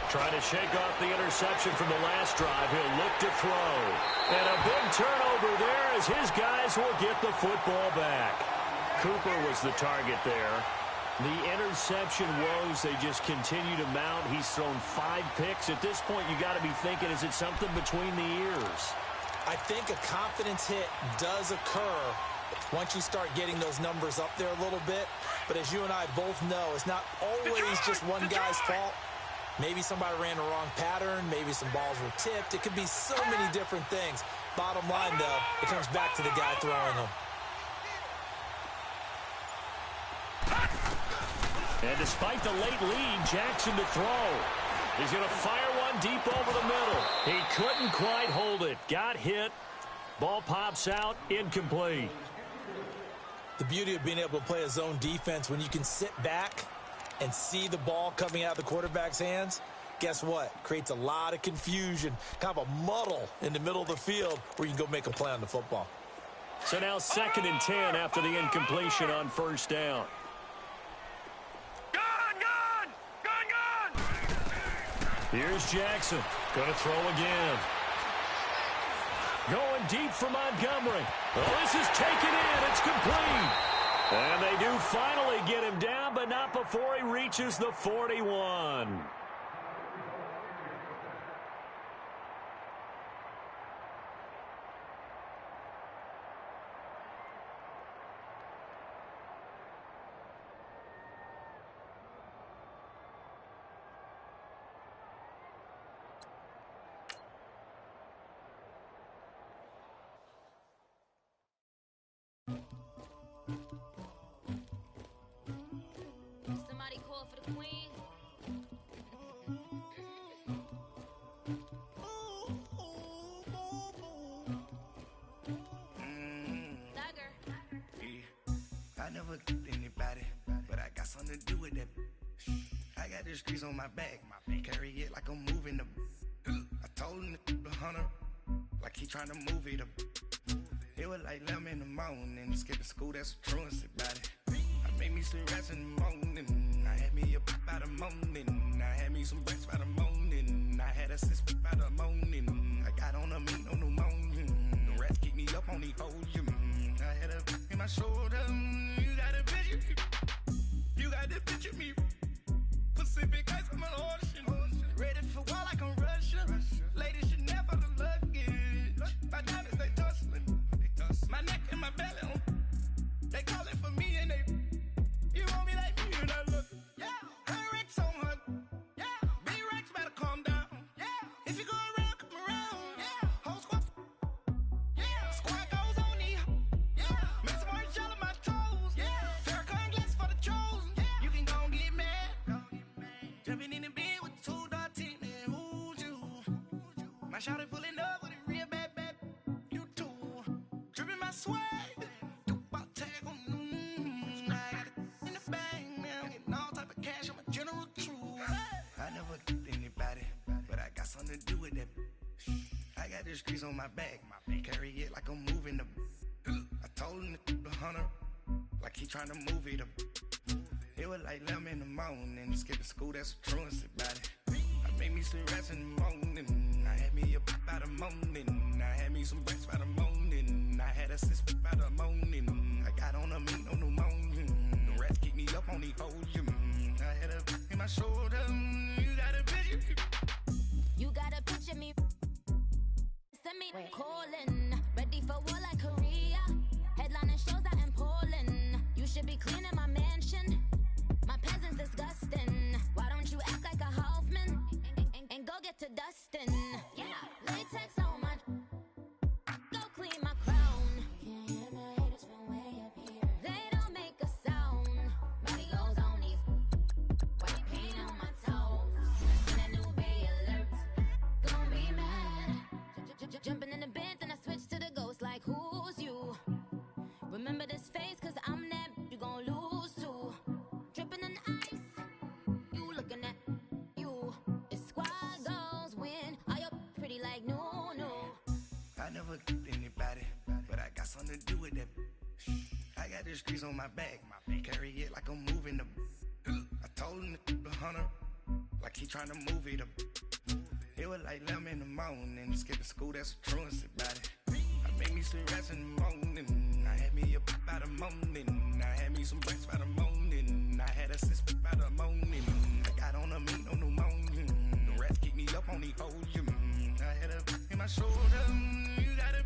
Trying to shake off the interception from the last drive. He'll look to throw. And a big turnover there as his guys will get the football back. Cooper was the target there. The interception woes, they just continue to mount. He's thrown 5 picks. At this point, you got to be thinking, is it something between the ears? I think a confidence hit does occur once you start getting those numbers up there a little bit. But as you and I both know, it's not always just one guy's fault. Maybe somebody ran the wrong pattern. Maybe some balls were tipped. It could be so many different things. Bottom line, though, it comes back to the guy throwing them. And despite the late lead, Jackson to throw. He's going to fire one deep over the middle. He couldn't quite hold it. Got hit. Ball pops out. Incomplete. The beauty of being able to play a zone defense when you can sit back and see the ball coming out of the quarterback's hands, guess what? Creates a lot of confusion, kind of a muddle in the middle of the field where you can go make a play on the football. So now 2nd and 10 after the incompletion on first down. Here's Jackson. Going to throw again. Going deep for Montgomery. Oh, this is taken in. It's complete. And they do finally get him down, but not before he reaches the 41. Somebody call for the queen. I never killed anybody, but I got something to do with that. I got the streets on my back, carry it like I'm moving the. I told him the hunter, like he trying to move it up. It was like 11 in the morning, skipping school, that's a truancy about it. I made me some rats in the morning, I had me a pop by the morning, I had me some breaks by the morning, I had a sis by the morning, I got on a meat on the morning, the rats keep me up on the podium, I had a in my shoulder, you got a picture, you got the picture me, Pacific ice on my ocean, ready for war like I'm Russian, ladies should never the luggage, my diamonds they tussling, my neck and my belly on, they calling for me and they, you want me like me and I look, yeah, her Rex on her, yeah, B-Rex better calm down, yeah, if you go around, come around, yeah, whole squad, yeah, squad goes on the, yeah, make some orange gel on my toes, yeah, Farrakhan glass for the chosen, yeah, you can go and get mad, jumping in the bed with 2 dark teeth, and who's you, my shawty pulling up with a real bad, you too, dripping my swag, something to do with that. I got the streets on my back, carry it like I'm moving the. I told him the hunter, like he trying to move it up. It was like 11 in the morning, skipping school, that's a truancy about it. I made me some rats in the morning, I had me a pop by the morning, I had me some breaks by the morning, I had a sis by the morning, I got on a meat on the morning, the rats keep me up on the podium, I had a in my shoulder, you got a picture. You gotta picture me. Send me calling. Ready for war like Korea. Headlining shows out in Poland. You should be cleaning my mansion. My peasants disgusting. Why don't you act like a Hoffman and go get to dustin'? Yeah, latex on my. Go clean my crown. Can't hear my haters from way up here. They don't make a sound. Money goes on these. White paint on my toes. Seen a new bay alert. Gonna be mad. Jumping in the bed, then I switch to the ghost like who's you? Remember this face, cause I'm that you gon' lose too. Dripping in ice, you looking at you. It's squad goals win. Are you pretty like no? I never killed anybody, but I got something to do with that. I got the streets on my back, carry it like I'm moving the. I told him the hunter, like he trying to move it up. It was like 11 in the morning, skipping school, that's a truancy about it. I made me some rats in the morning, I had me a pop by the morning, I had me some breaks by the morning, I had a sis by the morning, I got on a meat on the morning, the rats keep me up on the podium, I had a in my shoulder, you got a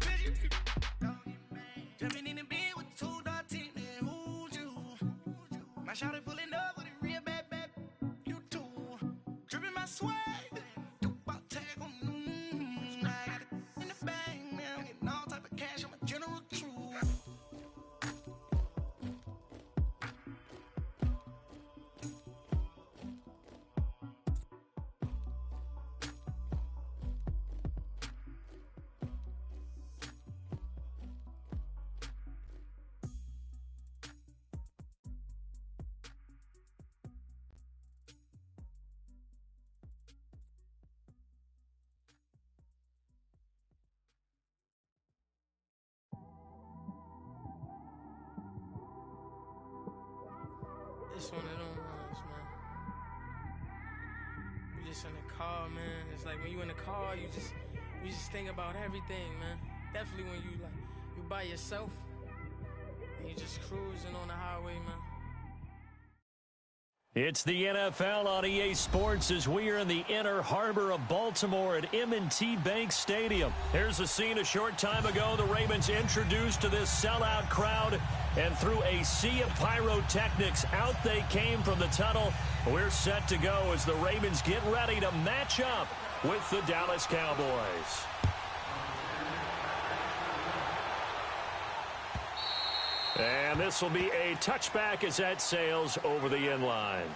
just in the car, man. It's like when you in the car, you just think about everything, man. Definitely when you by yourself and you just cruising on the highway, man. It's the NFL on EA Sports as we are in the inner harbor of Baltimore at M&T Bank Stadium. Here's the scene a short time ago. The Ravens introduced to this sellout crowd, and through a sea of pyrotechnics, out they came from the tunnel. We're set to go as the Ravens get ready to match up with the Dallas Cowboys. And this will be a touchback as that sails over the end line.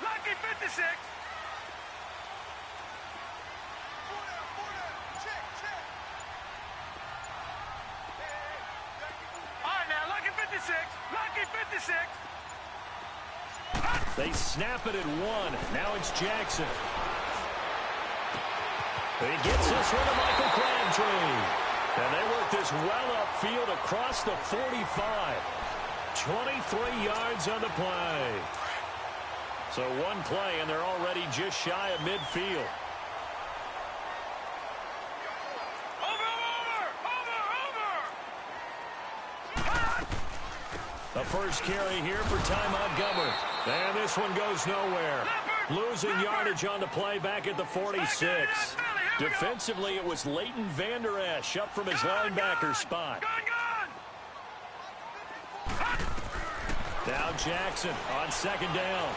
Lucky 56. All right, now, lucky 56. Lucky 56. They snap it at one. Now it's Jackson. He gets this one to Michael Crabtree. And they work this well upfield across the 45. 23 yards on the play. So one play, and they're already just shy of midfield. The first carry here for Ty Montgomery. And this one goes nowhere. Losing yardage on the play back at the 46. Defensively, it was Leighton Vander Esch up from his linebacker spot. Now Jackson on second down.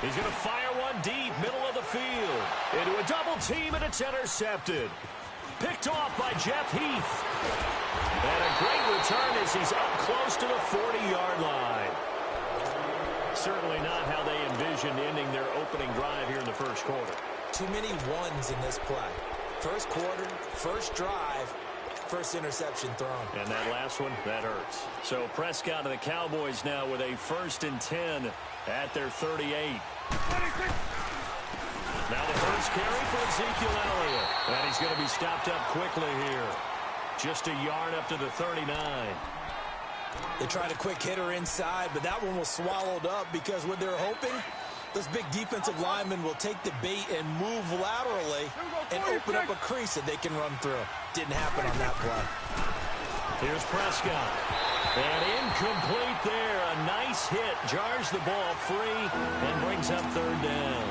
He's going to fire one deep, middle of the field. Into a double team, and it's intercepted. Picked off by Jeff Heath. And a great return as he's up close to the 40-yard line. Certainly not how they envisioned ending their opening drive here in the first quarter. Too many ones in this play. First quarter, first drive, first interception thrown. And that last one, that hurts. So Prescott and the Cowboys now with a 1st and 10 at their 38. Now the first carry for Ezekiel Elliott. And he's going to be stopped up quickly here. Just a yard up to the 39. They tried a quick hitter inside, but that one was swallowed up because what they're hoping, those big defensive linemen will take the bait and move laterally and open up a crease that they can run through. Didn't happen on that play. Here's Prescott. And incomplete there. A nice hit. Jars the ball free and brings up third down.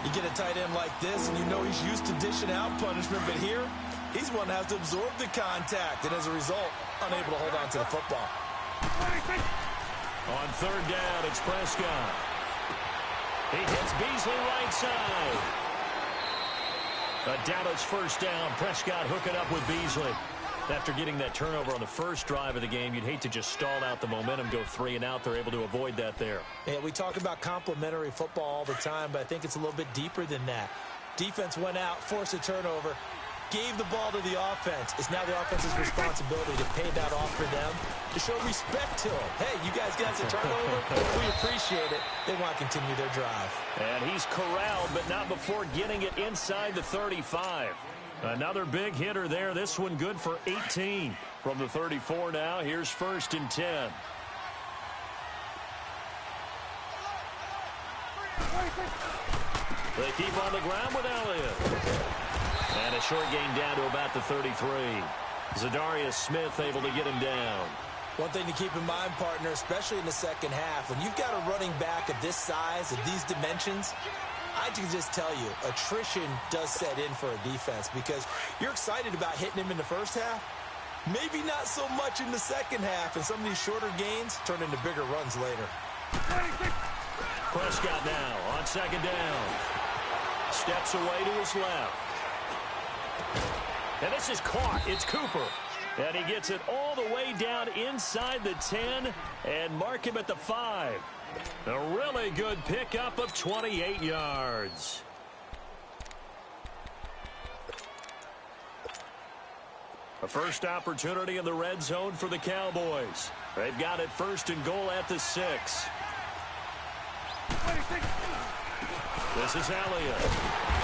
You get a tight end like this, and you know he's used to dishing out punishment, but here, he's one that has to absorb the contact, and as a result, unable to hold on to the football. On third down, it's Prescott. He hits Beasley right side. A Dallas first down. Prescott hooking up with Beasley. After getting that turnover on the first drive of the game, you'd hate to just stall out the momentum, go 3 and out. They're able to avoid that there. Yeah, we talk about complementary football all the time, but I think it's a little bit deeper than that. Defense went out, forced a turnover, gave the ball to the offense. It's now the offense's responsibility to pay that off for them, to show respect to them. Hey, you guys got the turnover. We appreciate it. They want to continue their drive. And he's corralled, but not before getting it inside the 35. Another big hitter there. This one good for 18 from the 34 now. Here's 1st and 10. They keep on the ground with Elliott. And a short gain down to about the 33. Zadarius Smith able to get him down. One thing to keep in mind, partner, especially in the second half, when you've got a running back of this size, of these dimensions, I can just tell you, attrition does set in for a defense because you're excited about hitting him in the first half. Maybe not so much in the second half, and some of these shorter gains turn into bigger runs later. Prescott now on second down. Steps away to his left. And this is caught. It's Cooper. And he gets it all the way down inside the 10 and mark him at the 5. A really good pickup of 28 yards. A first opportunity in the red zone for the Cowboys. They've got it first and goal at the 6. This is Elliott.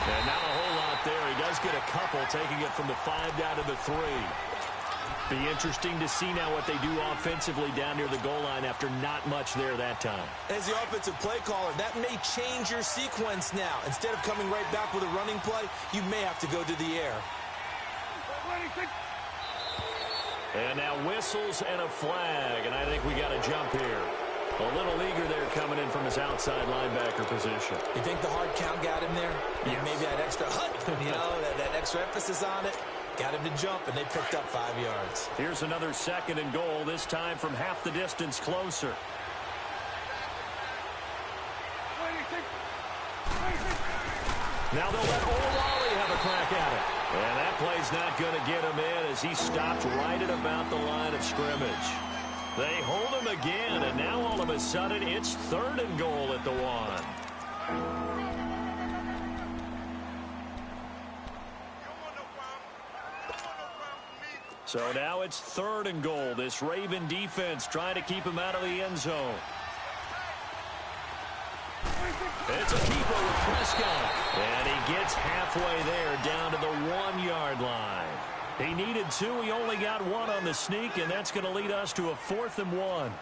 And not a whole lot there. He does get a couple, taking it from the 5 down to the 3. Be interesting to see now what they do offensively down near the goal line after not much there that time. As the offensive play caller, that may change your sequence now. Instead of coming right back with a running play, you may have to go to the air. And now whistles and a flag, and I think we got a jump here. A little eager there coming in from his outside linebacker position. You think the hard count got him there? Yes. Maybe that extra that extra emphasis on it. Got him to jump, and they picked up 5 yards. Here's another second and goal, this time from half the distance closer. Now they'll let Olawale have a crack at it. And that play's not going to get him in as he stopped right at about the line of scrimmage. They hold him again, and now all of a sudden it's third and goal at the 1. So now it's third and goal. This Raven defense trying to keep him out of the end zone. It's a keeper with Prescott. And he gets halfway there down to the 1-yard line. He needed 2. He only got 1 on the sneak, and that's going to lead us to a 4th and 1.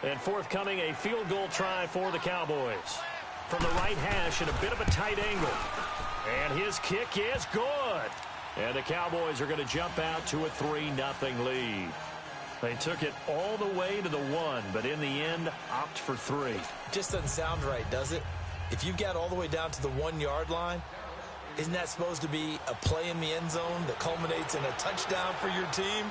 And forthcoming, a field goal try for the Cowboys. From the right hash at a bit of a tight angle. And his kick is good. And the Cowboys are going to jump out to a 3-0 lead. They took it all the way to the 1, but in the end, opt for 3. Just doesn't sound right, does it? If you got all the way down to the 1-yard line, isn't that supposed to be a play in the end zone that culminates in a touchdown for your team?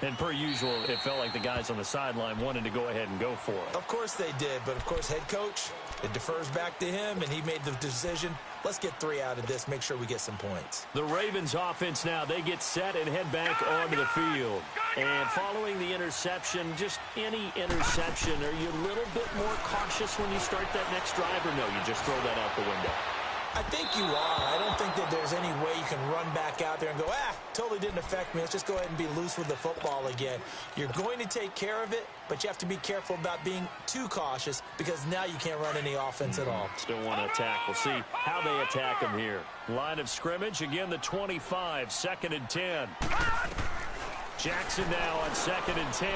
And per usual, it felt like the guys on the sideline wanted to go ahead and go for it. Of course they did, but of course head coach, it defers back to him, and he made the decision. Let's get 3 out of this, make sure we get some points. The Ravens offense now, they get set and head back onto the field. And following the interception, just any interception, are you a little bit more cautious when you start that next drive, or no, you just throw that out the window? I think you are. I don't think that there's any way you can run back out there and go, totally didn't affect me. Let's just go ahead and be loose with the football again. You're going to take care of it, but you have to be careful about being too cautious because now you can't run any offense at all. Still want to attack. We'll see how they attack him here. Line of scrimmage, again the 25, 2nd and 10. Jackson now on 2nd and 10.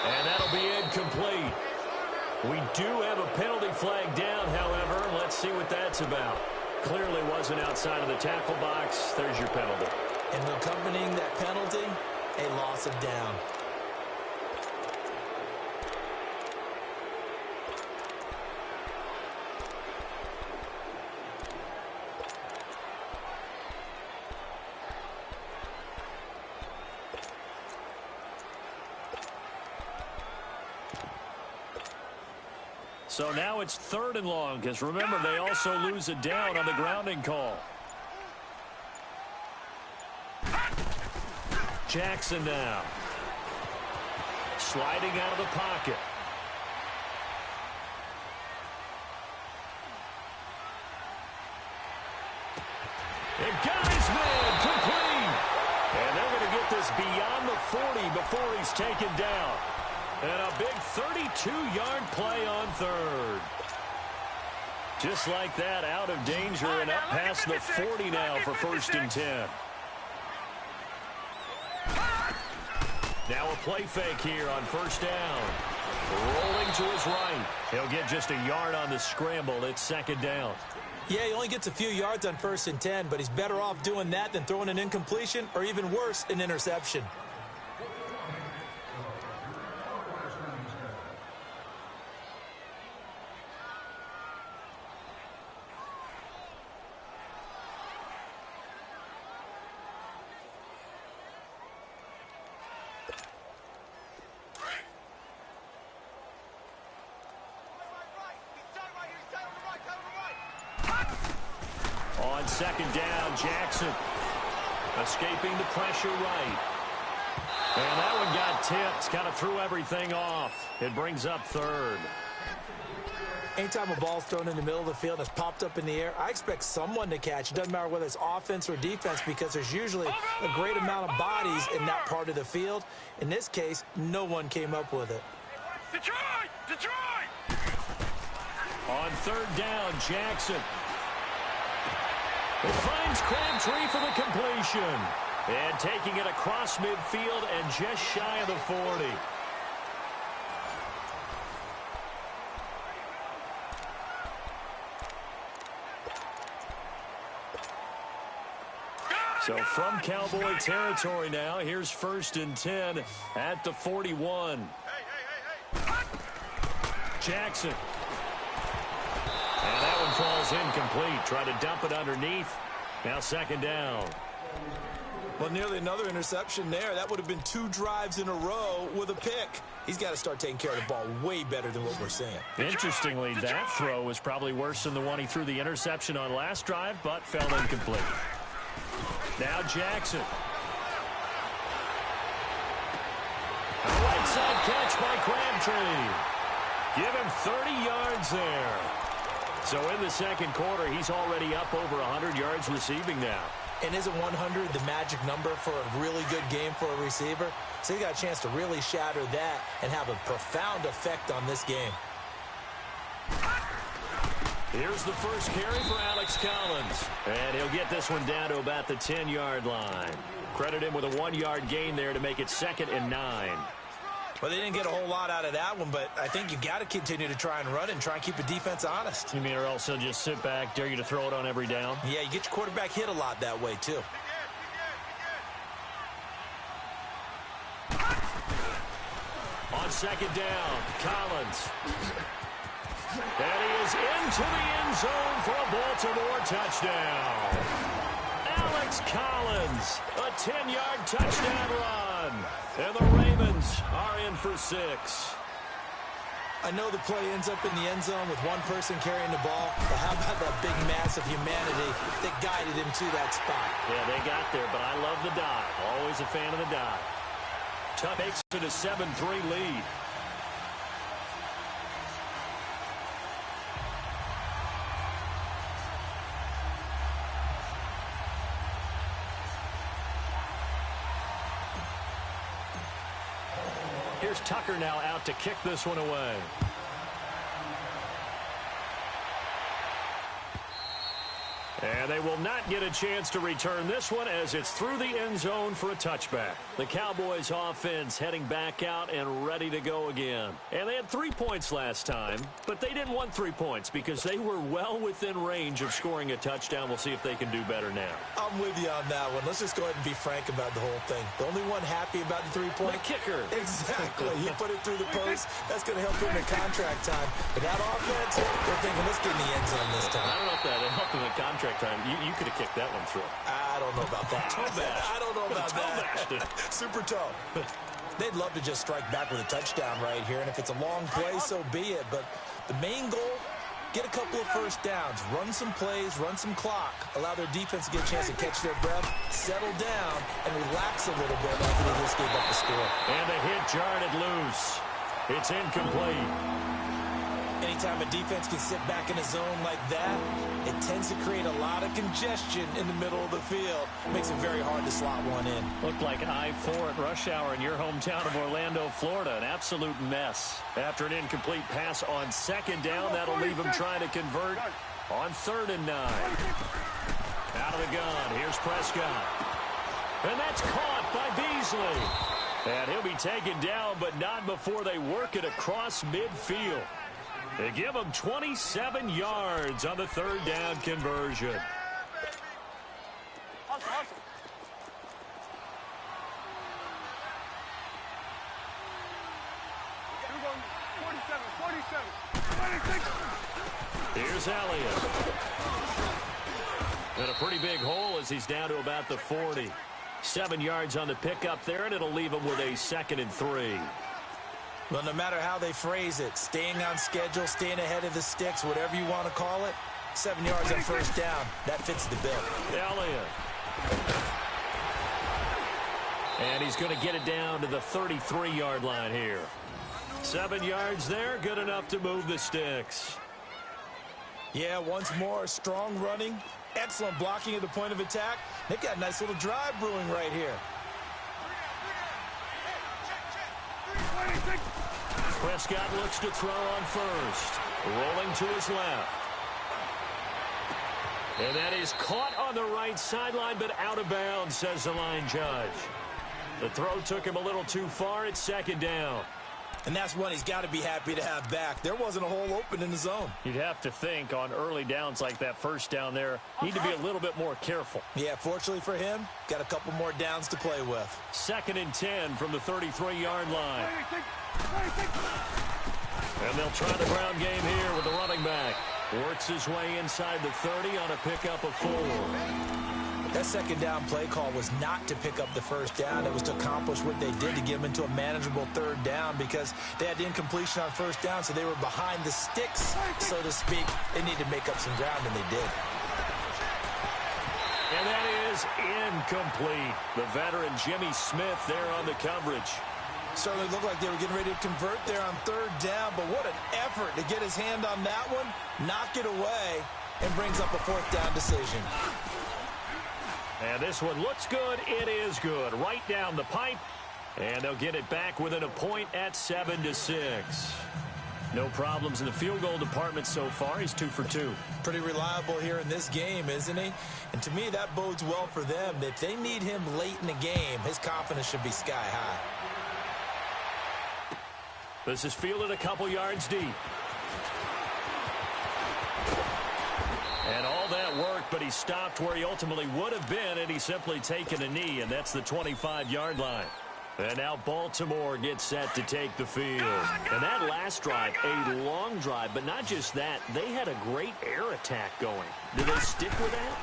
And that'll be incomplete. We do have a penalty flag down, however. Let's see what that's about. Clearly wasn't outside of the tackle box. There's your penalty. And accompanying that penalty, a loss of down. So now it's 3rd and long, because remember, they also lose a down on the grounding call. Jackson now. Sliding out of the pocket. It got his man complete. And they're going to get this beyond the 40 before he's taken down. And a big 32-yard play on 3rd. Just like that, out of danger and up past the 40 now for 1st and 10. Now a play fake here on first down. Rolling to his right. He'll get just a yard on the scramble. It's second down. Yeah, he only gets a few yards on 1st and 10, but he's better off doing that than throwing an incompletion or even worse, an interception. On second down, Jackson escaping the pressure right. And that one got tipped, kind of threw everything off. It brings up third. Anytime a ball's thrown in the middle of the field and it's popped up in the air, I expect someone to catch. It doesn't matter whether it's offense or defense because there's usually a great amount of bodies in that part of the field. In this case, no one came up with it. Detroit! Detroit! On third down, Jackson. It finds Crabtree for the completion. And taking it across midfield and just shy of the 40. So from Cowboy territory now, here's 1st and 10 at the 41. Jackson. And that one falls incomplete. Try to dump it underneath. Now second down. Well, nearly another interception there. That would have been 2 drives in a row with a pick. He's got to start taking care of the ball way better than what we're seeing. Interestingly, that throw was probably worse than the one he threw the interception on last drive, but fell incomplete. Now Jackson. A right side catch by Crabtree. Give him 30 yards there. So in the second quarter, he's already up over 100 yards receiving now. And isn't 100 the magic number for a really good game for a receiver? So he got a chance to really shatter that and have a profound effect on this game. Here's the first carry for Alex Collins. And he'll get this one down to about the 10-yard line. Credit him with a 1-yard gain there to make it 2nd and 9. Well, they didn't get a whole lot out of that one, but I think you got to continue to try and run and try and keep the defense honest. You mean or else he'll just sit back, dare you to throw it on every down? Yeah, you get your quarterback hit a lot that way, too. On second down, Collins. And he is into the end zone for a Baltimore touchdown. Alex Collins, a 10-yard touchdown run. And the Ravens are in for 6. I know the play ends up in the end zone with one person carrying the ball, but how about that big mass of humanity that guided him to that spot? Yeah, they got there, but I love the dive. Always a fan of the dive. Tuck makes it a 7-3 lead. Here's Tucker now out to kick this one away. And they will not get a chance to return this one as it's through the end zone for a touchback. The Cowboys offense heading back out and ready to go again. And they had 3 points last time, but they didn't want 3 points because they were well within range of scoring a touchdown. We'll see if they can do better now. I'm with you on that one. Let's just go ahead and be frank about the whole thing. The only one happy about the 3-point? The kicker. Exactly. He put it through the post. That's going to help him in contract time. But that offense, they're thinking, let's get in the end zone this time. I don't know if that helped him in contract time. You could have kicked that one through. I don't know about that. I don't know about that. Super toe. They'd love to just strike back with a touchdown right here, and if it's a long play, so be it. But the main goal, get a couple of first downs, run some plays, run some clock, allow their defense to get a chance to catch their breath, settle down, and relax a little bit after they just gave up the score. And a hit jarred it loose. It's incomplete. Anytime a defense can sit back in a zone like that, it tends to create a lot of congestion in the middle of the field. Makes it very hard to slot one in. Looked like I-4 at rush hour in your hometown of Orlando, Florida. An absolute mess. After an incomplete pass on second down, that'll leave him trying to convert on 3rd and 9. Out of the gun, here's Prescott. And that's caught by Beasley. And he'll be taken down, but not before they work it across midfield. They give him 27 yards on the third down conversion. Here's Elliott. And a pretty big hole as he's down to about the 40. 7 yards on the pickup there, and it'll leave him with a 2nd and 3. Well, no matter how they phrase it, staying on schedule, staying ahead of the sticks, whatever you want to call it, 7 yards on first down, that fits the bill. Elliott. And he's going to get it down to the 33-yard line here. 7 yards there, good enough to move the sticks. Yeah, once more, strong running, excellent blocking at the point of attack. They've got a nice little drive brewing right here. Prescott looks to throw on first. Rolling to his left. And that is caught on the right sideline, but out of bounds, says the line judge. The throw took him a little too far. It's 2nd down. And that's one he's got to be happy to have back. There wasn't a hole open in the zone. You'd have to think on early downs like that first down there, need to be a little bit more careful. Yeah, fortunately for him, got a couple more downs to play with. 2nd and 10 from the 33-yard line. And they'll try the ground game here with the running back. Works his way inside the 30 on a pickup of 4. That 2nd down play call was not to pick up the first down. It was to accomplish what they did to get them into a manageable 3rd down because they had incompletion on first down, so they were behind the sticks, so to speak. They needed to make up some ground, and they did. And that is incomplete. The veteran Jimmy Smith there on the coverage. Certainly looked like they were getting ready to convert there on 3rd down, but what an effort to get his hand on that one, knock it away, and brings up a 4th down decision. And this one looks good. It is good. Right down the pipe. And they'll get it back within a point at 7-6. No problems in the field goal department so far. He's 2 for 2. Pretty reliable here in this game, isn't he? And to me, that bodes well for them. If they need him late in the game, his confidence should be sky high. This is fielded a couple yards deep. And all that worked, but he stopped where he ultimately would have been, and he's simply taken a knee, and that's the 25-yard line. And now Baltimore gets set to take the field. And that last drive, a long drive, but not just that, they had a great air attack going. Do they stick with that?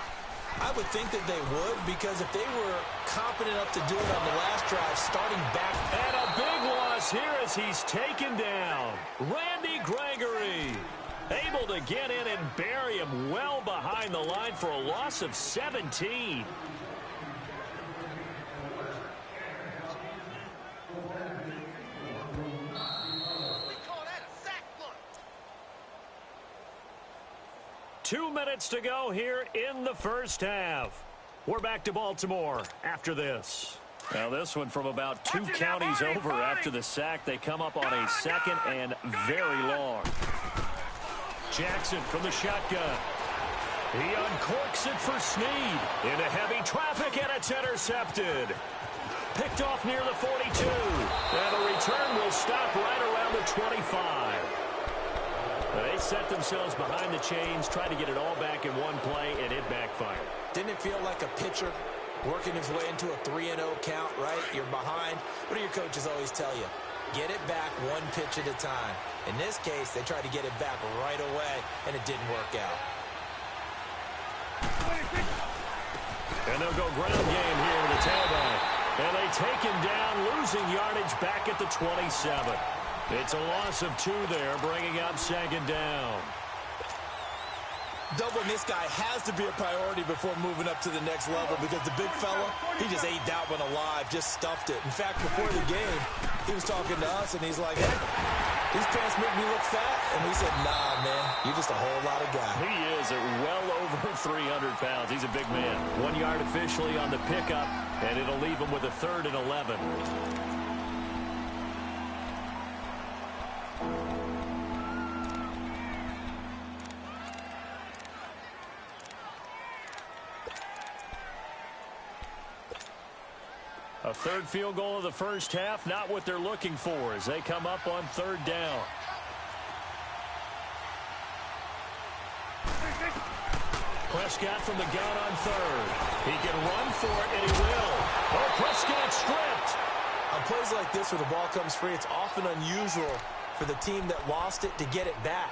I would think that they would, because if they were competent enough to do it on the last drive, starting back. And a big loss here as he's taken down. Randy Gregory able to get in and bury him well behind the line for a loss of 17. Two minutes to go here in the first half. We're back to Baltimore after this. Now this one from about 2 counties over after the sack. They come up on a 2nd and very long. Jackson from the shotgun. He uncorks it for Snead. Into heavy traffic, and it's intercepted. Picked off near the 42. And the return will stop right around the 25. They set themselves behind the chains, tried to get it all back in one play, and it backfired. Didn't it feel like a pitcher working his way into a 3-0 count, right? You're behind. What do your coaches always tell you? Get it back one pitch at a time. In this case, they tried to get it back right away, and it didn't work out. And they'll go ground game here with the tailback. And they take him down, losing yardage back at the 27. It's a loss of 2 there, bringing up 2nd down. Doubling this guy has to be a priority before moving up to the next level, because the big fella, he just ate that one alive, just stuffed it. In fact, before the game, he was talking to us, and he's like, hey, these pants make me look fat. And we said, nah, man, you're just a whole lot of guy. He is at well over 300 pounds. He's a big man. 1 yard officially on the pickup, and it'll leave him with a 3rd and 11. A third field goal of the first half, not what they're looking for as they come up on third down. Prescott from the gun on third. He can run for it, and he will. Oh, Prescott stripped. On plays like this where the ball comes free, it's often unusual for the team that lost it to get it back.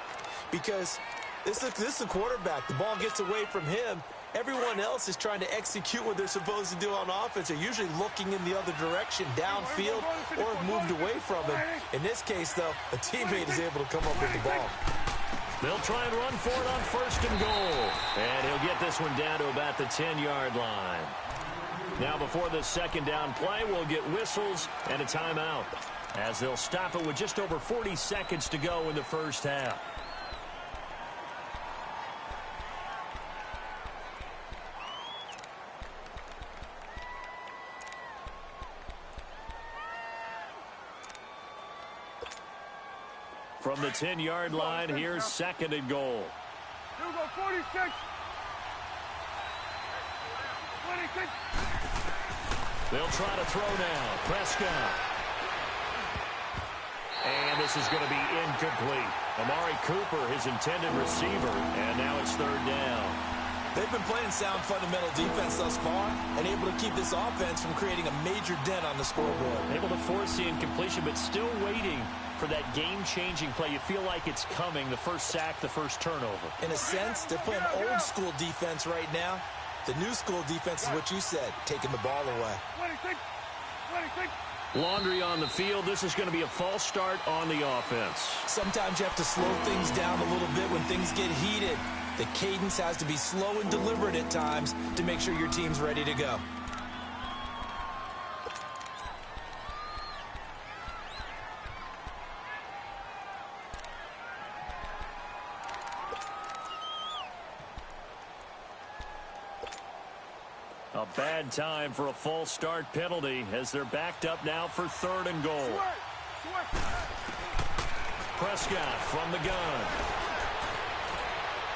Because this is a quarterback. The ball gets away from him. Everyone else is trying to execute what they're supposed to do on offense. They're usually looking in the other direction, downfield, or have moved away from him. In this case, though, a teammate is able to come up with the ball. They'll try and run for it on first and goal. And he'll get this one down to about the 10-yard line. Now before the second down play, we'll get whistles and a timeout as they'll stop it with just over 40 seconds to go in the first half. From the 10-yard line, here's second and goal. Here we go, 46. 26. They'll try to throw now. Prescott. And this is going to be incomplete. Amari Cooper, his intended receiver, and now it's third down. They've been playing sound fundamental defense thus far and able to keep this offense from creating a major dent on the scoreboard. Able to force the incompletion, but still waiting for that game-changing play. You feel like it's coming, the first sack, the first turnover. In a sense, they're playing old-school defense right now. The new-school defense is what you said, taking the ball away. 26. 26. Laundry on the field. This is going to be a false start on the offense. Sometimes you have to slow things down a little bit when things get heated. The cadence has to be slow and deliberate at times to make sure your team's ready to go. A bad time for a false start penalty as they're backed up now for third and goal. Prescott from the gun.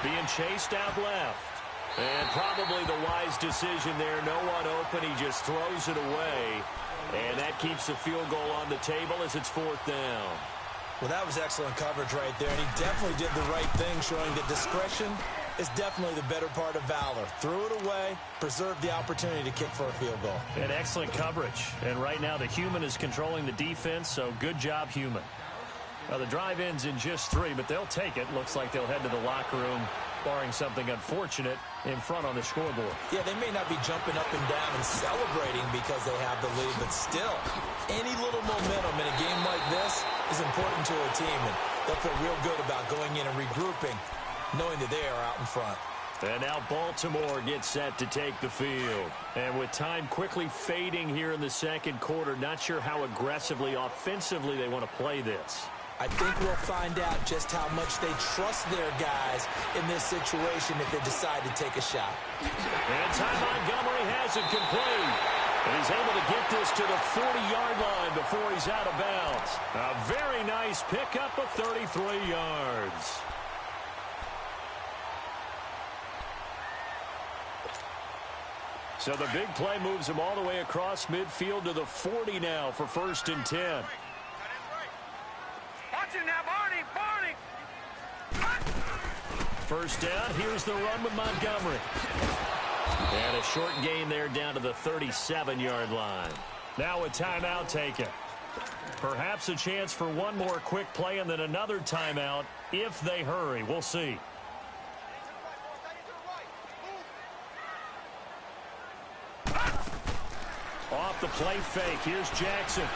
Being chased out left. And probably the wise decision there. No one open. He just throws it away. And that keeps the field goal on the table as it's fourth down. Well, that was excellent coverage right there. And he definitely did the right thing, showing that discretion is definitely the better part of valor. Threw it away, preserved the opportunity to kick for a field goal. And excellent coverage. And right now the human is controlling the defense, so good job, human. Now the drive ends in just 3, but they'll take it. Looks like they'll head to the locker room, barring something unfortunate, in front on the scoreboard. Yeah, they may not be jumping up and down and celebrating because they have the lead, but still, any little momentum in a game like this is important to a team, and they'll feel real good about going in and regrouping, knowing that they are out in front. And now Baltimore gets set to take the field. And with time quickly fading here in the second quarter, not sure how aggressively, offensively they want to play this. I think we'll find out just how much they trust their guys in this situation if they decide to take a shot. And Ty Montgomery has it complete. And he's able to get this to the 40-yard line before he's out of bounds. A very nice pickup of 33 yards. So the big play moves him all the way across midfield to the 40 now for first and 10. Watch it now, Barney! First down, here's the run with Montgomery. And a short gain there down to the 37-yard line. Now a timeout taken. Perhaps a chance for one more quick play and then another timeout if they hurry. We'll see. Off the play fake, here's Jackson.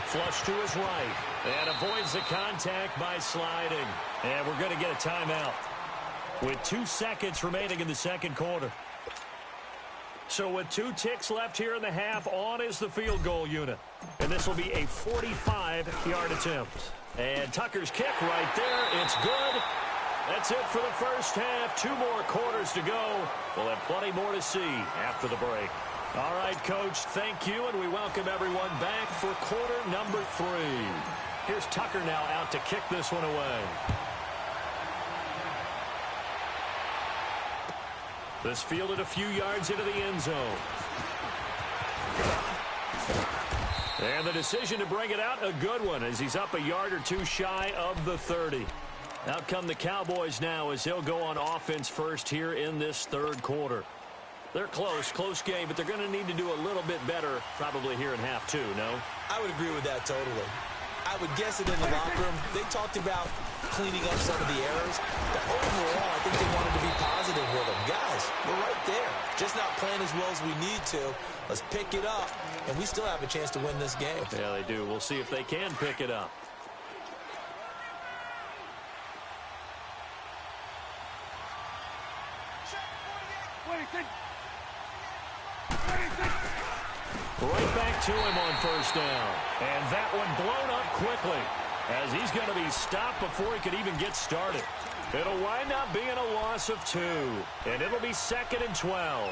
Flush to his right. And avoids the contact by sliding. And we're going to get a timeout with 2 seconds remaining in the second quarter. So with 2 ticks left here in the half, on is the field goal unit. And this will be a 45-yard attempt. And Tucker's kick right there. It's good. That's it for the first half. 2 more quarters to go. We'll have plenty more to see after the break. All right, Coach, thank you, and we welcome everyone back for quarter number 3. Here's Tucker now out to kick this one away. This fielded a few yards into the end zone. And the decision to bring it out, a good one, as he's up a yard or two shy of the 30. Out come the Cowboys now as he'll go on offense first here in this third quarter. They're close game, but they're going to need to do a little bit better probably here in half two, no? I would agree with that totally. I would guess it in the locker room. They talked about cleaning up some of the errors, but overall, I think they wanted to be positive with them. Guys, we're right there. Just not playing as well as we need to. Let's pick it up, and we still have a chance to win this game. Yeah, they do. We'll see if they can pick it up. Right back to him on first down. And that one blown up quickly as he's going to be stopped before he could even get started. It'll wind up being a loss of 2, and it'll be 2nd and 12.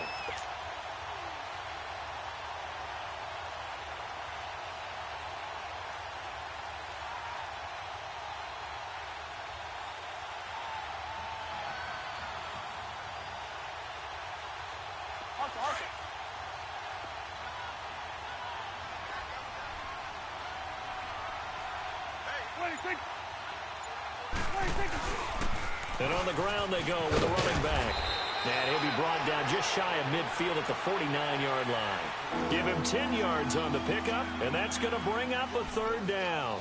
And on the ground they go with a running back. And he'll be brought down just shy of midfield at the 49-yard line. Give him 10 yards on the pickup, and that's going to bring up a 3rd down.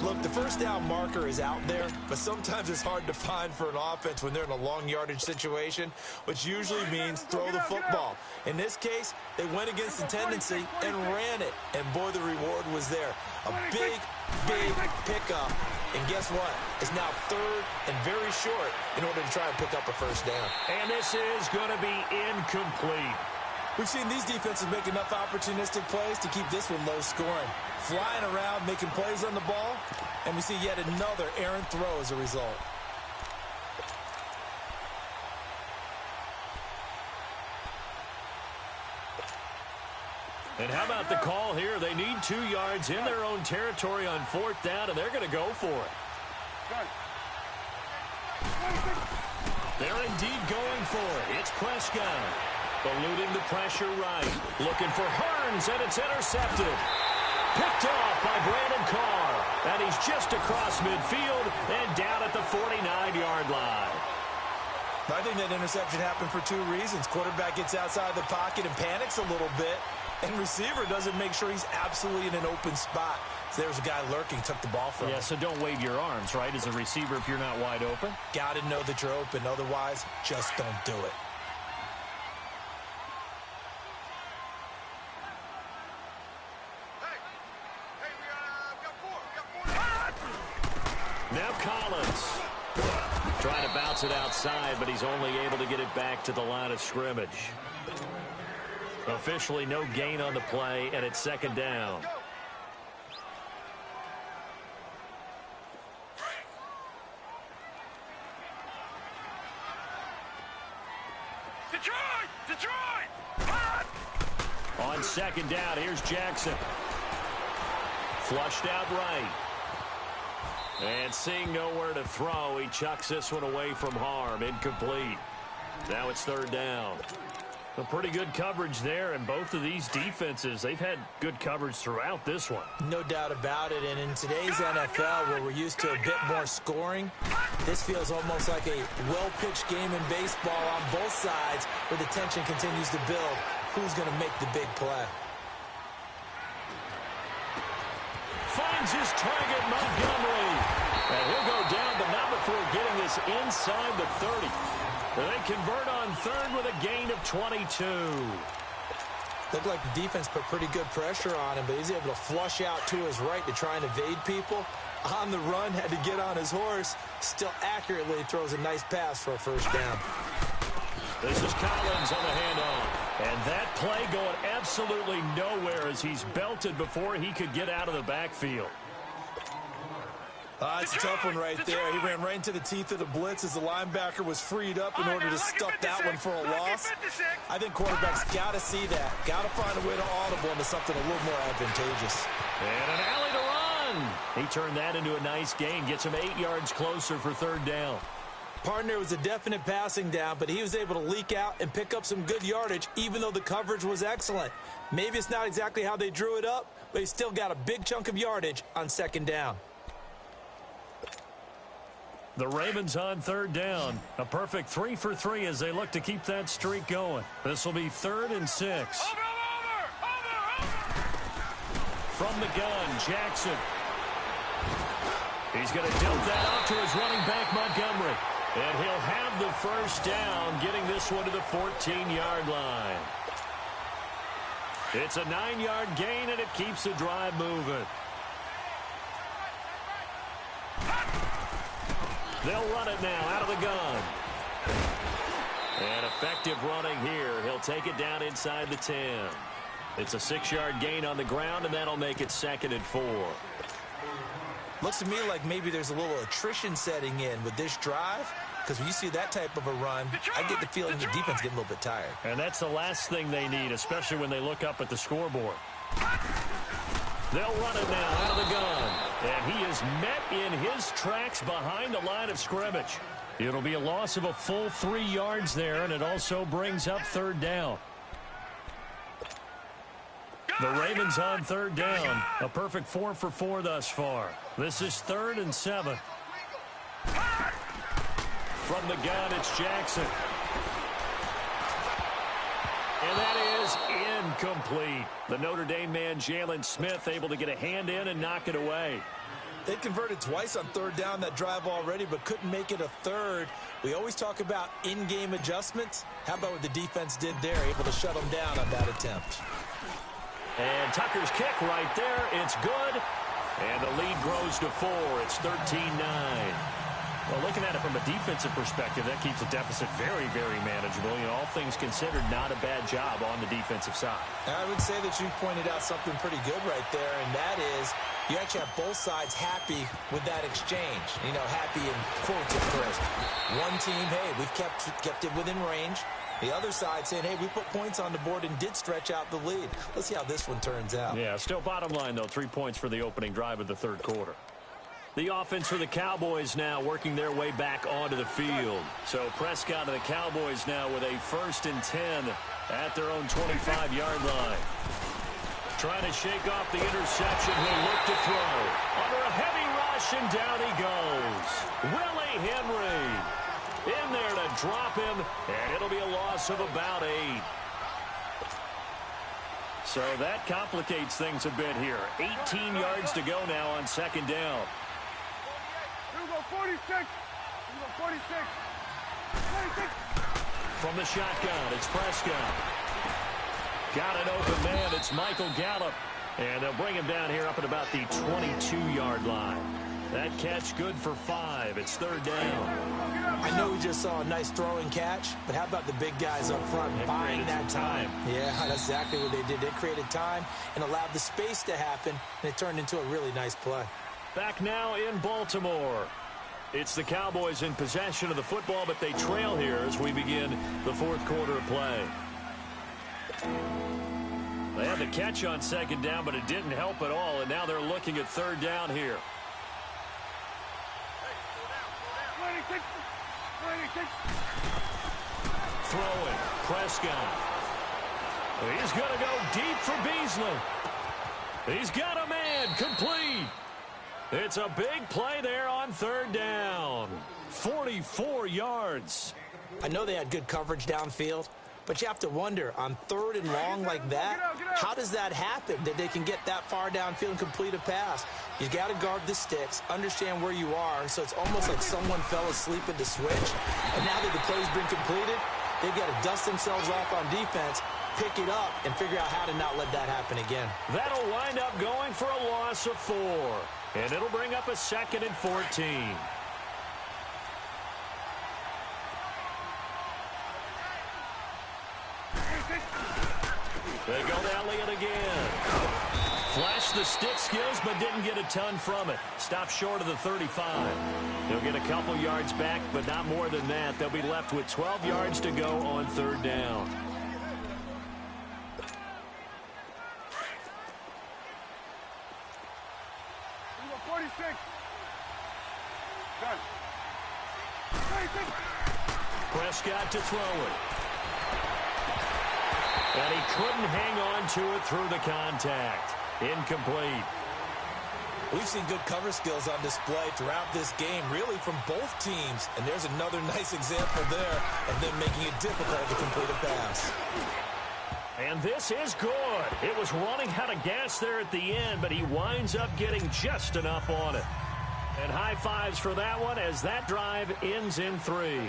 Look, the first down marker is out there, but sometimes it's hard to find for an offense when they're in a long yardage situation, which usually means throw the football. In this case, they went against the tendency and ran it, and boy, the reward was there. A big pickup, and guess what? It's now 3rd and very short in order to try and pick up a first down. And this is going to be incomplete. We've seen these defenses make enough opportunistic plays to keep this one low scoring. Flying around, making plays on the ball, and we see yet another errant throw as a result. And how about the call here? They need 2 yards in their own territory on 4th down, and they're going to go for it. They're indeed going for it. It's Prescott. Eluding the pressure right. Looking for Hearns, and it's intercepted. Picked off by Brandon Carr. And he's just across midfield and down at the 49-yard line. I think that interception happened for 2 reasons. Quarterback gets outside the pocket and panics a little bit, and receiver doesn't make sure he's absolutely in an open spot. So there's a guy lurking, took the ball from him. Yeah, so don't wave your arms, right, as a receiver if you're not wide open. Got to know that you're open. Otherwise, just don't do it. Now Collins trying to bounce it outside, but he's only able to get it back to the line of scrimmage. Officially no gain on the play, and it's 2nd down. Detroit! On 2nd down, here's Jackson. Flushed out right. And seeing nowhere to throw, he chucks this one away from harm. Incomplete. Now it's 3rd down. A pretty good coverage there, and both of these defenses, they've had good coverage throughout this one. No doubt about it, and in today's NFL, where we're used to a bit more scoring, this feels almost like a well-pitched game in baseball on both sides, where the tension continues to build. Who's going to make the big play? Finds his target, Montgomery. And he'll go down, but not before getting this inside the 30. They convert on 3rd with a gain of 22. Looked like the defense put pretty good pressure on him, but he's able to flush out to his right to try and evade people. On the run, had to get on his horse. Still accurately throws a nice pass for a first down. This is Collins on the handoff. And that play going absolutely nowhere as he's belted before he could get out of the backfield. It's a tough one right there. He ran right into the teeth of the blitz as the linebacker was freed up in order to stuff that one for a loss. I think quarterbacks got to see that. Got to find a way to audible into something a little more advantageous. And an alley to run. He turned that into a nice gain. Gets him 8 yards closer for 3rd down. Partner, was a definite passing down, but he was able to leak out and pick up some good yardage, even though the coverage was excellent. Maybe it's not exactly how they drew it up, but he still got a big chunk of yardage on second down. The Ravens on third down. A perfect 3 for 3 as they look to keep that streak going. This will be 3rd and 6. Over! From the gun, Jackson. He's going to dump that off to his running back, Montgomery. And he'll have the first down, getting this one to the 14-yard line. It's a 9-yard gain, and it keeps the drive moving. They'll run it now out of the gun. And effective running here. He'll take it down inside the 10. It's a 6-yard gain on the ground, and that'll make it 2nd and 4. Looks to me like maybe there's a little attrition setting in with this drive, because when you see that type of a run, I get the feeling the defense getting a little bit tired. And that's the last thing they need, especially when they look up at the scoreboard. They'll run it now out of the gun. And he is met in his tracks behind the line of scrimmage. It'll be a loss of a full 3 yards there, and it also brings up 3rd down. The Ravens on 3rd down. A perfect 4 for 4 thus far. This is 3rd and 7. From the gun, it's Jackson. And that is incomplete. The Notre Dame man, Jalen Smith, able to get a hand in and knock it away. They converted twice on 3rd down that drive already, but couldn't make it a 3rd. We always talk about in-game adjustments. How about what the defense did there, able to shut them down on that attempt? And Tucker's kick right there. It's good. And the lead grows to 4. It's 13-9. Well, looking at it from a defensive perspective, that keeps the deficit very, very manageable. You know, all things considered, not a bad job on the defensive side. I would say that you've pointed out something pretty good right there, and that is you actually have both sides happy with that exchange. You know, happy in quotes, of course. One team, hey, we've kept it within range. The other side saying, hey, we put points on the board and did stretch out the lead. Let's see how this one turns out. Yeah, still bottom line, though, 3 points for the opening drive of the 3rd quarter. The offense for the Cowboys now working their way back onto the field. So Prescott and the Cowboys now with a 1st and 10 at their own 25-yard line. Trying to shake off the interception. He'll look to throw. Under a heavy rush, and down he goes. Willie Henry in there to drop him, and it'll be a loss of about 8. So that complicates things a bit here. 18 yards to go now on 2nd down. Here we go, 46. Here we go, 46. 46. From the shotgun, it's Prescott. Got an open man. It's Michael Gallup. And they'll bring him down here up at about the 22-yard line. That catch good for 5. It's 3rd down. I know we just saw a nice throwing catch, but how about the big guys up front buying that time? Yeah, that's exactly what they did. They created time and allowed the space to happen, and it turned into a really nice play. Back now in Baltimore. It's the Cowboys in possession of the football, but they trail here as we begin the 4th quarter of play. They had the catch on 2nd down, but it didn't help at all, and now they're looking at 3rd down here. 26. 26. Throwing, Prescott. He's going to go deep for Beasley. He's got a man, complete. It's a big play there on 3rd down. 44 yards. I know they had good coverage downfield, but you have to wonder, on 3rd and long like that, how does that happen, that they can get that far downfield and complete a pass? You got to guard the sticks, understand where you are, so it's almost like someone fell asleep at the switch, and now that the play's been completed, they've got to dust themselves off on defense, pick it up, and figure out how to not let that happen again. That'll wind up going for a loss of 4, and it'll bring up a 2nd and 14. They go to Elliott again. Flashed the stick skills, but didn't get a ton from it. Stopped short of the 35. He'll get a couple yards back, but not more than that. They'll be left with 12 yards to go on 3rd down. Prescott to throw it. And he couldn't hang on to it through the contact. Incomplete. We've seen good cover skills on display throughout this game, really from both teams. And there's another nice example there of them making it difficult to complete a pass. And this is good. It was running out of gas there at the end, but he winds up getting just enough on it. And high fives for that one as that drive ends in 3.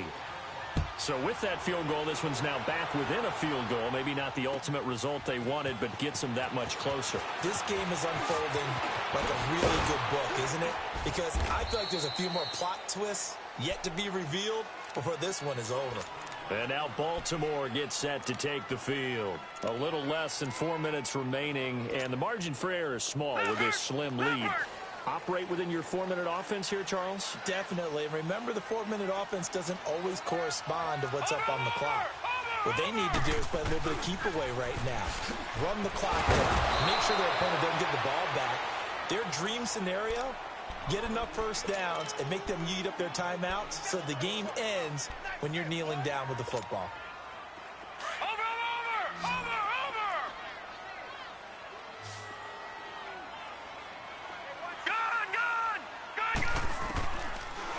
So with that field goal, this one's now back within a field goal. Maybe not the ultimate result they wanted, but gets them that much closer. This game is unfolding like a really good book, isn't it? Because I feel like there's a few more plot twists yet to be revealed before this one is over. And now Baltimore gets set to take the field. A little less than 4 minutes remaining, and the margin for error is small with this slim lead. Operate within your 4-minute offense here, Charles? Definitely. And remember, the 4-minute offense doesn't always correspond to what's up on the clock. What they need to do is play a little bit of keep away right now. Run the clock down. Make sure their opponent doesn't get the ball back. Their dream scenario, get enough first downs and make them eat up their timeouts so the game ends when you're kneeling down with the football.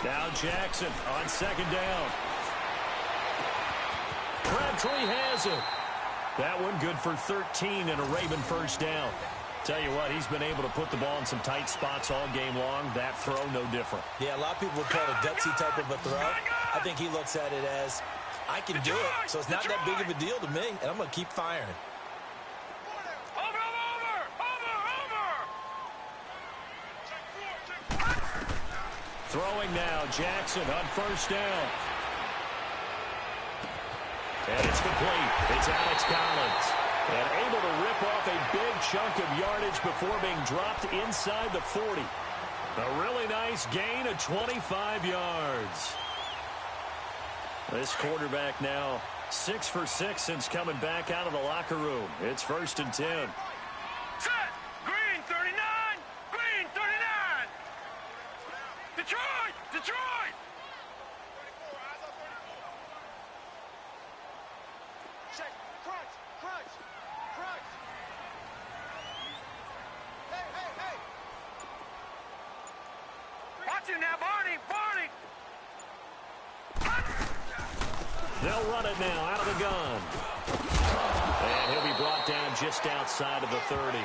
Now Jackson on second down. Crabtree has it. That one good for 13 and a Raven first down. Tell you what, he's been able to put the ball in some tight spots all game long. That throw, no different. Yeah, a lot of people would call it a gutsy type of a throw. I think he looks at it as, I can do it, so it's not that big of a deal to me, and I'm going to keep firing. Throwing now, Jackson on first down. And it's complete. It's Alex Collins. And able to rip off a big chunk of yardage before being dropped inside the 40. A really nice gain of 25 yards. This quarterback now 6 for 6 since coming back out of the locker room. It's 1st and 10. Set! Green 39! Green 39! Detroit! Detroit! Check. Crunch! Crunch! Crunch! Hey, hey, hey! Watch it now, Barney! Barney! They'll run it now out of the gun. And he'll be brought down just outside of the 30.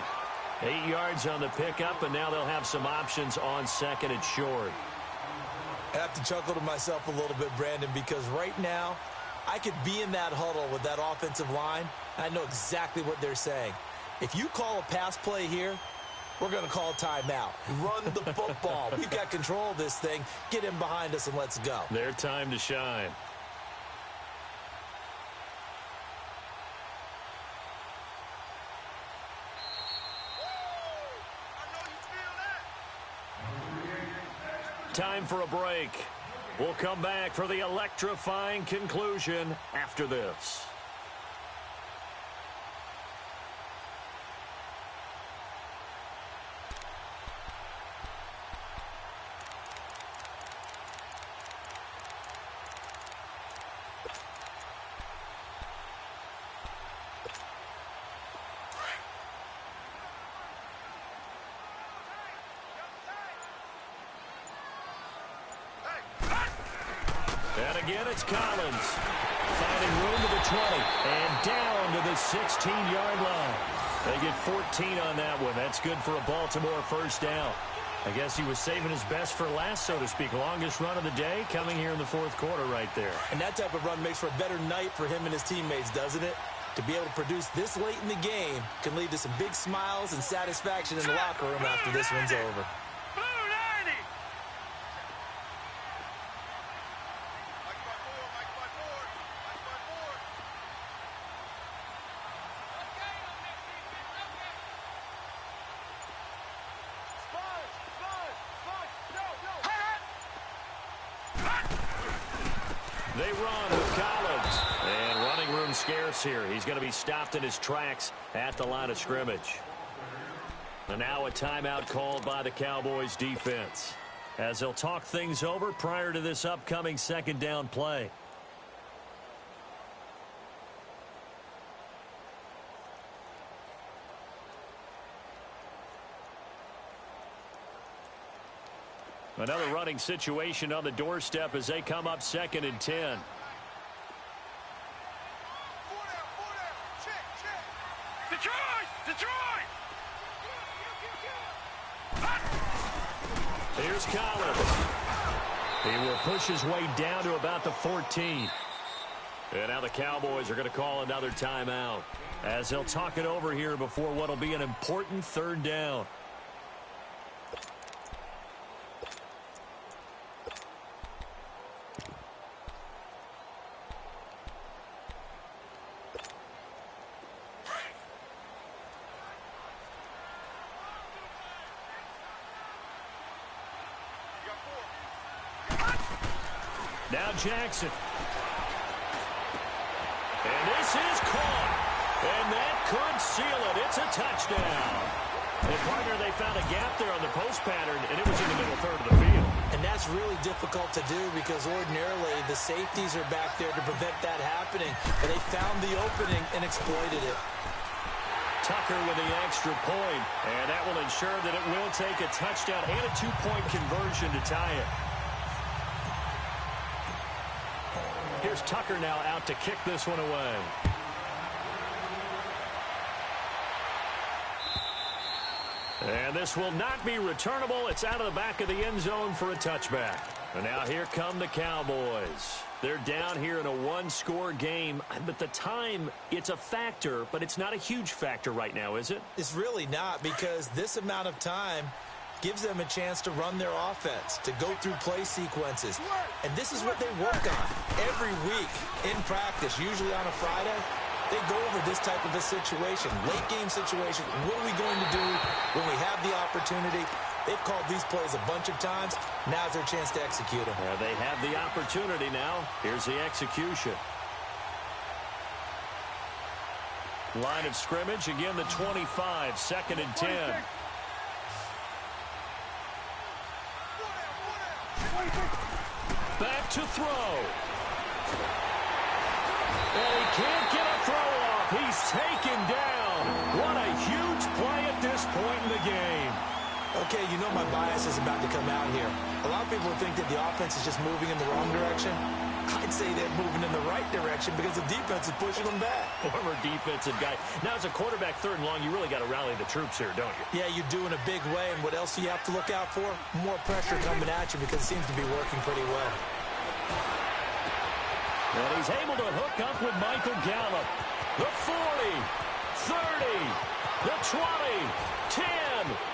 8 yards on the pickup, and now they'll have some options on second and short. I have to chuckle to myself a little bit, Brandon, because right now I could be in that huddle with that offensive line. I know exactly what they're saying. If you call a pass play here, we're going to call timeout. Run the football. We've got control of this thing. Get him behind us and let's go. Their time to shine. Time for a break. We'll come back for the electrifying conclusion after this. And again, it's Collins. Finding room to the 20. And down to the 16-yard line. They get 14 on that one. That's good for a Baltimore first down. I guess he was saving his best for last, so to speak. Longest run of the day coming here in the fourth quarter right there. And that type of run makes for a better night for him and his teammates, doesn't it? To be able to produce this late in the game can lead to some big smiles and satisfaction in the locker room after this one's over. They run with Collins. And running room scarce here. He's going to be stopped in his tracks at the line of scrimmage. And now a timeout called by the Cowboys defense. as they'll talk things over prior to this upcoming second down play. Another running situation on the doorstep as they come up 2nd and 10. Detroit! Here's Collins. He will push his way down to about the 14. And now the Cowboys are going to call another timeout as they'll talk it over here before what will be an important 3rd down. Now Jackson. And this is caught. And that could seal it. It's a touchdown. And partner, they found a gap there on the post pattern, and it was in the middle third of the field. And that's really difficult to do because ordinarily the safeties are back there to prevent that happening. But they found the opening and exploited it. Tucker with the extra point. And that will ensure that it will take a touchdown and a 2-point conversion to tie it. Here's Tucker now out to kick this one away. And this will not be returnable. It's out of the back of the end zone for a touchback. And now here come the Cowboys. They're down here in a 1-score game. But the time, it's a factor, but it's not a huge factor right now, is it? It's really not because this amount of time gives them a chance to run their offense, to go through play sequences. And this is what they work on every week in practice, usually on a Friday. They go over this type of a situation, late game situation. What are we going to do when we have the opportunity? They've called these plays a bunch of times. Now's their chance to execute them. They have the opportunity now. Here's the execution. Line of scrimmage, again the 25, 2nd and 10. Back to throw. And he can't get a throw off. He's taken down. What a huge play at this point in the game. Okay, you know my bias is about to come out here. A lot of people think that the offense is just moving in the wrong direction. I'd say they're moving in the right direction because the defense is pushing them back. Former defensive guy. Now, as a quarterback 3rd and long, you really got to rally the troops here, don't you? Yeah, you do in a big way. And what else do you have to look out for? More pressure coming at you because it seems to be working pretty well. And he's able to hook up with Michael Gallup. The 40, 30, the 20, 10,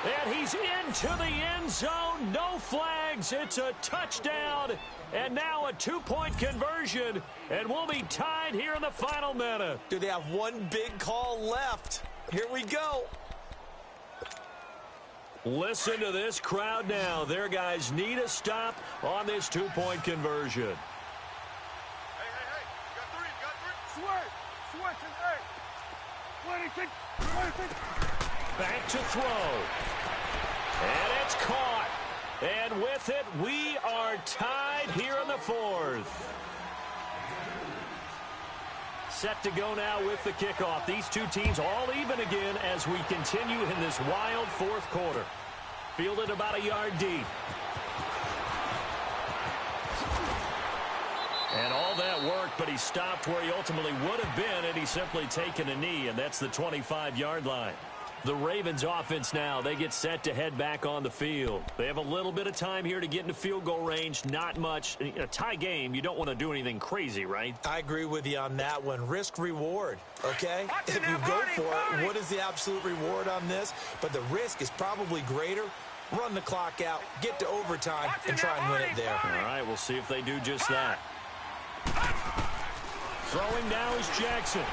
and he's into the end zone. No flags. It's a touchdown. And now a 2-point conversion. And we'll be tied here in the final minute. Do they have one big call left? Here we go. Listen to this crowd now. Their guys need a stop on this 2-point conversion. Back to throw. And it's caught. And with it, we are tied here in the 4th. Set to go now with the kickoff. These two teams all even again as we continue in this wild 4th quarter. Fielded about a yard deep. And all that worked, but he stopped where he ultimately would have been, and he's simply taken a knee, and that's the 25-yard line. The Ravens offense now, they get set to head back on the field. They have a little bit of time here to get into field goal range, not much. In a tie game, you don't want to do anything crazy, right? I agree with you on that one. Risk reward, okay? If you go for it, what is the absolute reward on this? But the risk is probably greater. Run the clock out, get to overtime, and try and win it there. All right, we'll see if they do just that. Throwing now is Jackson.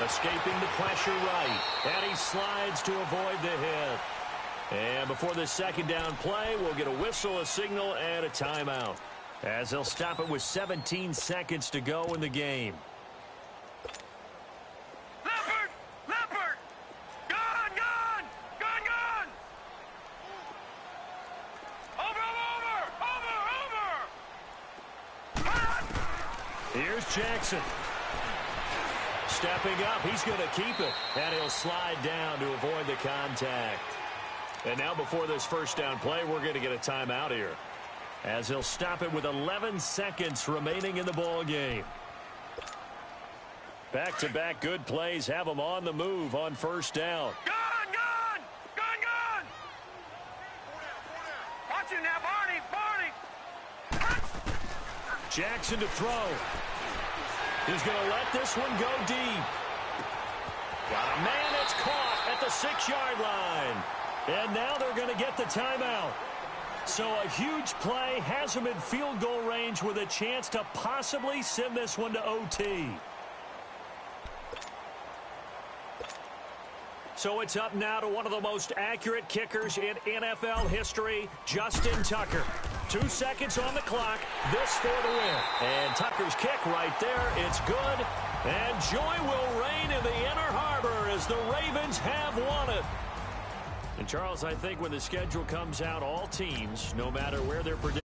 Escaping the pressure right. And he slides to avoid the hit. And before the second down play, we'll get a whistle, a signal, and a timeout. As they'll stop it with 17 seconds to go in the game. Leopard! Gone! Over! Here's Jackson. Stepping up, he's going to keep it. And he'll slide down to avoid the contact. And now before this first down play, we're going to get a timeout here, as he'll stop it with 11 seconds remaining in the ball game. Back-to-back good plays have them on the move on first down. Gun! Watch it now, Barney! Jackson to throw. He's going to let this one go deep. Man, it's caught at the 6-yard line. And now they're going to get the timeout. So a huge play has them in field goal range with a chance to possibly send this one to OT. So it's up now to one of the most accurate kickers in NFL history, Justin Tucker. 2 seconds on the clock, this for the win. And Tucker's kick right there, it's good. And joy will reign in the Inner Harbor as the Ravens have won it. And Charles, I think when the schedule comes out, all teams, no matter where they're predicted,